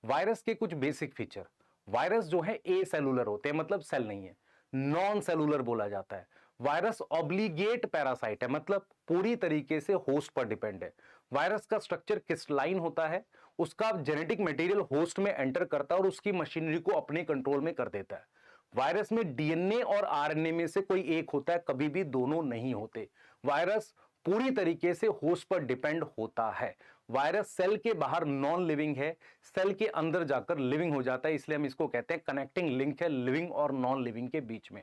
[SPEAKER 1] वायरस के कुछ बेसिक फीचर। वायरस जो है ए सेलुलर होते हैं, मतलब सेल नहीं है, नॉन सेलुलर बोला जाता है। वायरस ऑब्लिगेट पैरासाइट है, मतलब पूरी तरीके से होस्ट पर डिपेंड है। वायरस का स्ट्रक्चर क्रिस्टलाइन होता है, उसका जेनेटिक मटेरियल होस्ट में एंटर करता है और उसकी मशीनरी को अपने कंट्रोल में कर देता है। वायरस में डीएनए और आरएनए में से कोई एक होता है, कभी भी दोनों नहीं होते। वायरस पूरी तरीके से होस्ट पर डिपेंड होता है। वायरस सेल के बाहर नॉन लिविंग है, सेल के अंदर जाकर लिविंग हो जाता है, इसलिए हम इसको कहते हैं कनेक्टिंग लिंक है लिविंग और नॉन लिविंग के बीच में।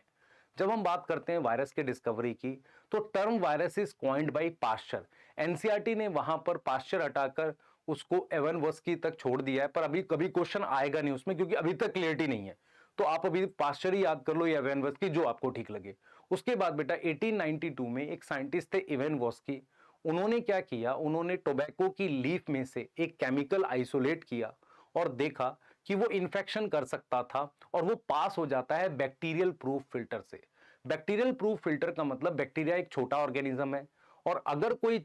[SPEAKER 1] जब हम बात करते हैं वायरस के डिस्कवरी की, तो term virus is coined by Pasteur. NCERT ने वहां पर पास्चर हटाकर उसको एवन वस्की तक छोड़ दिया है, पर अभी कभी क्वेश्चन आएगा नहीं उसमें, क्योंकि अभी तक क्लियरिटी नहीं है। तो आप अभी पास्चर ही याद कर लो या एवन वस्की, जो आपको ठीक लगे। उसके बाद बेटा 1892 में एक साइंटिस्ट थे एवन वस्की। उन्होंने क्या किया, उन्होंने टोबैको की लीफ में से एक केमिकल आइसोलेट किया और देखा कि वो इन्फेक्शन कर सकता था और वो पास हो जाता है बैक्टीरियल प्रूफ फिल्टर से। बैक्टीरियल प्रूफ फिल्टर का मतलब बैक्टीरिया एक छोटा ऑर्गेनिज्म है, और अगर कोई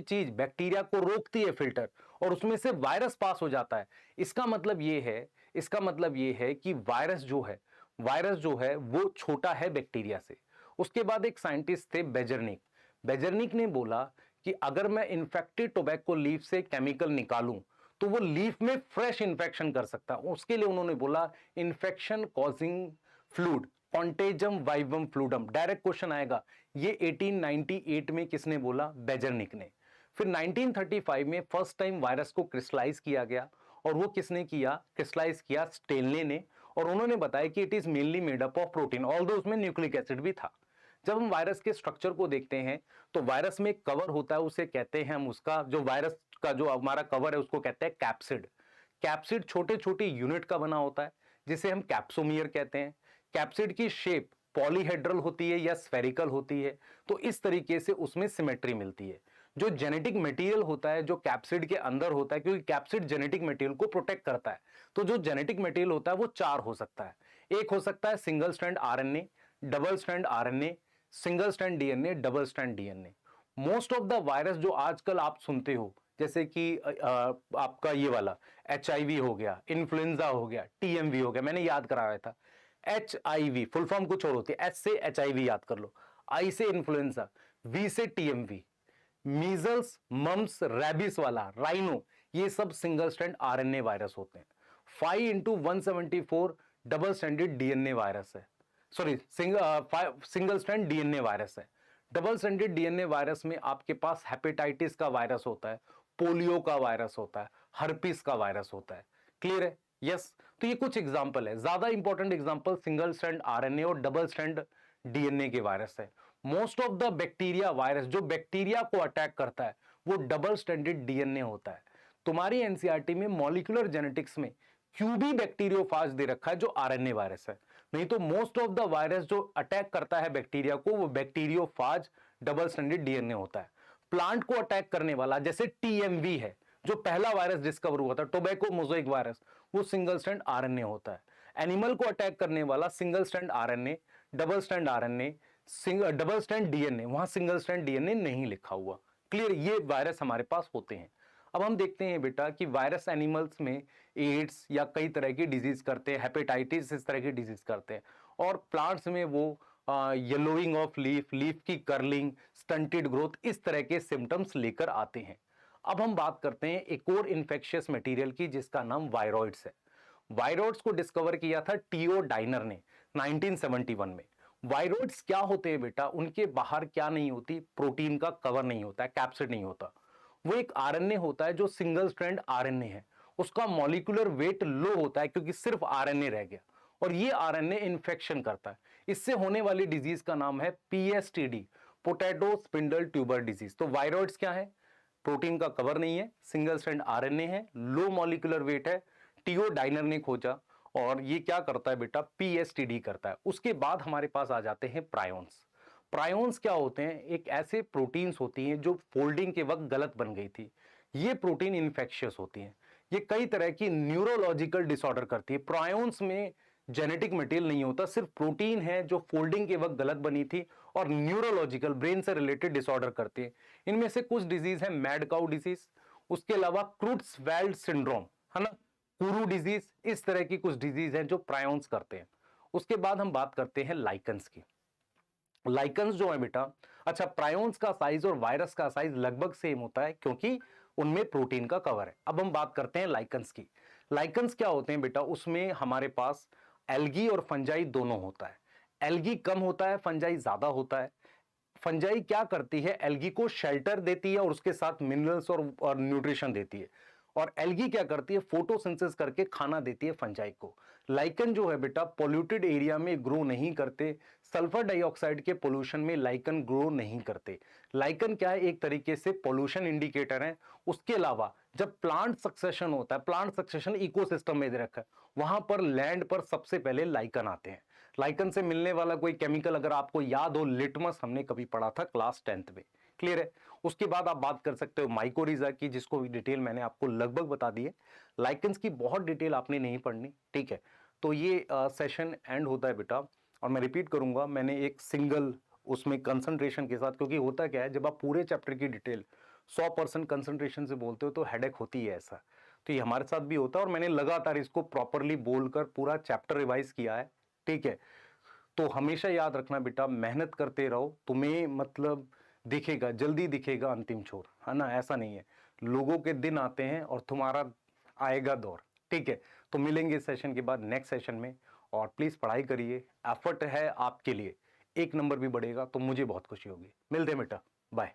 [SPEAKER 1] चीज बैक्टीरिया को रोकती है फिल्टर और उसमें से वायरस पास हो जाता है, इसका मतलब ये है कि वायरस जो है वो छोटा है बैक्टीरिया से। उसके बाद एक साइंटिस्ट थे बेजर्निक ने बोला कि अगर मैं इन्फेक्टेड टोबैको लीफ से केमिकल निकालूं तो वो लीफ में फ्रेश इन्फेक्शन कर सकता है। उसके लिए उन्होंने बोला infection causing fluid, contagium vivum fluidum. Direct question आएगा, ये 1898 में किसने बोला? बेजर्निक ने। फिर 1935 में फर्स्ट टाइम वायरस को क्रिस्टलाइज किया गया, और वो किसने किया? क्रिस्टलाइज किया स्टेनले ने, और उन्होंने बताया कि it is mainly made up of protein, although उसमें न्यूक्लिक एसिड भी था। जब हम वायरस के स्ट्रक्चर को देखते हैं तो वायरस में एक कवर होता है, उसे कहते हैं हम, उसका जो वायरस का जो हमारा कवर है उसको कहते हैं कैप्सिड। कैप्सिड छोटे छोटे यूनिट का बना होता है जिसे हम कैप्सोमियर कहते हैं। कैप्सिड की शेप पॉलीहेड्रल होती है या स्फेरिकल होती है, तो इस तरीके से उसमें सिमेट्री मिलती है। जो जेनेटिक मटेरियल होता है जो कैप्सिड के अंदर होता है, क्योंकि कैप्सिड जेनेटिक मटेरियल को प्रोटेक्ट करता है, तो जो जेनेटिक मटेरियल होता है वो चार हो सकता है। एक हो सकता है single strand RNA, double strand RNA, single strand DNA, double strand DNA. Most of the virus जो आजकल आप सुनते हो, जैसे कि आपका ये वाला एचआईवी हो गया, इन्फ्लुएंजा हो गया, टीएमवी हो गया, मैंने याद कराया था। एचआईवी फुल फॉर्म कुछ और होती है, एच से एचआईवी याद कर लो, आई से इन्फ्लुएंजा, वी से टीएमवी, मीजल्स, मम्स, रैबिस वाला, राइनो, ये सब सिंगल स्ट्रैंड आरएनए वायरस होते हैं। 5x174 double stranded DNA virus है, sorry single strand DNA virus है। डबल स्ट्रैंडेड डीएनए वायरस में आपके पास हेपेटाइटिस का वायरस होता है, पोलियो का वायरस होता है, हर्पिस का वायरस होता है। क्लियर है? यस। तो ये कुछ एग्जांपल है, ज्यादा important example single strand RNA और डबल स्ट्रैंड डीएनए के वायरस है। Most of the bacteria virus जो बैक्टीरिया को अटैक करता है वो डबल स्ट्रैंडेड डीएनए होता है। तुम्हारी एनसीईआरटी में मॉलिक्यूलर जेनेटिक्स में क्यूबी बैक्टीरियोफाज दे रखा है जो आरएनए वायरस है, नहीं तो मोस्ट ऑफ द वायरस जो अटैक करता है बैक्टीरिया को वो बैक्टीरियोफाज डबल स्ट्रैंडेड डीएनए होता है। प्लांट को अटैक करने वाला जैसे टीएमवी है, जो पहला वायरस डिस्कवर हुआ था टोबैको मोज़ेक वायरस, वो सिंगल स्ट्रैंड आरएनए होता है। एनिमल को अटैक करने वाला single strand RNA, double strand RNA, double strand DNA, वहां सिंगल स्ट्रैंड डीएनए नहीं लिखा हुआ। क्लियर? ये वायरस हमारे पास होते हैं। अब हम देखते हैं बेटा कि वायरस एनिमल्स में एड्स या कई तरह की डिजीज करते हैं, हेपेटाइटिस इस तरह की डिजीज करते हैं, और प्लांट्स में वो येलोइंग ऑफ लीफ, लीफ की कर्लिंग, स्टंटेड ग्रोथ, इस तरह के सिम्टम्स लेकर आते हैं। अब हम बात करते हैं एक और इन्फेक्शियस मटेरियल की जिसका नाम वायरॉइड्स है। वायरॉइड्स को डिस्कवर किया था टीओ डाइनर ने 1971 में। वायरॉइड्स क्या होते हैं बेटा? उनके बाहर क्या नहीं होती? प्रोटीन का कवर नहीं होता है, कैप्सिड नहीं होता। वो एक आरएनए होता है जो सिंगल स्ट्रैंड आरएनए है, उसका मॉलिक्यूलर वेट लो होता है क्योंकि सिर्फ आरएनए रह गया, और ये आरएनए इन्फेक्शन करता है। इससे होने वाली डिजीज का नाम है पीएसटीडी, पोटैटो स्पिंडल ट्यूबर डिजीज। तो वायरॉइड्स क्या है? प्रोटीन का कवर नहीं है, सिंगल स्ट्रैंड आरएनए है, लो मॉलिक्यूलर वेट है, टीओ डाइनर ने खोजा, और ये क्या करता है बेटा? पीएसटीडी करता है। उसके बाद हमारे पास आ जाते हैं प्रायोन्स। प्रायोन्स क्या होते हैं? एक ऐसे प्रोटीन्स होती हैं जो फोल्डिंग के वक्त गलत बन गई थी। ये प्रोटीन इन्फेक्शियस होती हैं, ये कई तरह की न्यूरोलॉजिकल डिसऑर्डर करती है। प्रायोन्स में जेनेटिक मटेरियल नहीं होता, सिर्फ प्रोटीन है जो फोल्डिंग के वक्त गलत बनी थी और न्यूरोलॉजिकल ब्रेन से रिलेटेड डिसऑर्डर करती है। इनमें से कुछ डिजीज है मैड काउ डिजीज, उसके अलावा क्रुट्सवेल्ड सिंड्रोम, है ना, कुरू डिजीज, इस तरह की कुछ डिजीज हैं जो प्रायोन्स करते हैं। उसके बाद हम बात करते हैं लाइकन्स की। लाइकन्स जो है बेटा, अच्छा, प्रायोन्स का साइज और वायरस का साइज लगभग सेम होता है क्योंकि उनमें प्रोटीन का कवर है। अब हम बात करते हैं लाइकन्स की। लाइकन्स क्या होते हैं बेटा? उसमें हमारे पास एल्गी और फंजाई दोनों होता है। एल्गी कम होता है, फंजाई ज्यादा होता है। फंजाई क्या करती है, एल्गी को शेल्टर देती है और उसके साथ मिनरल्स और न्यूट्रिशन देती है। और एल्गी क्या करती है, फोटोसिंथेसिस करके खाना देती है फंजाई को। लाइकन जो है बेटा पॉल्यूटेड एरिया में ग्रो नहीं करते, सल्फर डाइऑक्साइड के पोल्यूशन में लाइकन ग्रो नहीं करते। लाइकन क्या है, एक तरीके से पोल्यूशन इंडिकेटर है। उसके अलावा जब प्लांट सक्सेशन होता है, प्लांट सक्सेशन इकोसिस्टम में दे रखा है, वहां पर लैंड पर सबसे पहले लाइकन आते हैं। लाइकन से मिलने वाला कोई केमिकल अगर आपको याद हो, लिटमस हमने कभी पढ़ा था क्लास 10th में, क्लियर है। उसके बाद आप बात कर सकते हो माइकोरिजा की, जिसको भी डिटेल मैंने आपको लगभग बता दी है। लाइकन्स की बहुत डिटेल आपने नहीं पढ़नी, ठीक है। तो ये सेशन एंड होता है बेटा, और मैं रिपीट करूंगा, मैंने एक सिंगल उसमें कंसंट्रेशन के साथ, क्योंकि होता क्या है जब आप पूरे चैप्टर की डिटेल 100% कंसंट्रेशन से बोलते हो तो हेडेक होती है ऐसा। तो ये हमारे साथ भी होता है, और मैंने लगातार इसको प्रॉपरली बोलकर पूरा चैप्टर रिवाइज किया है, ठीक है। तो हमेशा याद रखना बेटा, मेहनत करते रहो, तुम्हें मतलब दिखेगा, जल्दी दिखेगा अंतिम छोर, है ना, ऐसा नहीं है। लोगों के दिन आते हैं और तुम्हारा आएगा दौर, ठीक है। तो मिलेंगे इस सेशन के बाद नेक्स्ट सेशन में, और प्लीज पढ़ाई करिए, एफर्ट है आपके लिए, 1 नंबर भी बढ़ेगा तो मुझे बहुत खुशी होगी। मिलते हैं बेटा, बाय।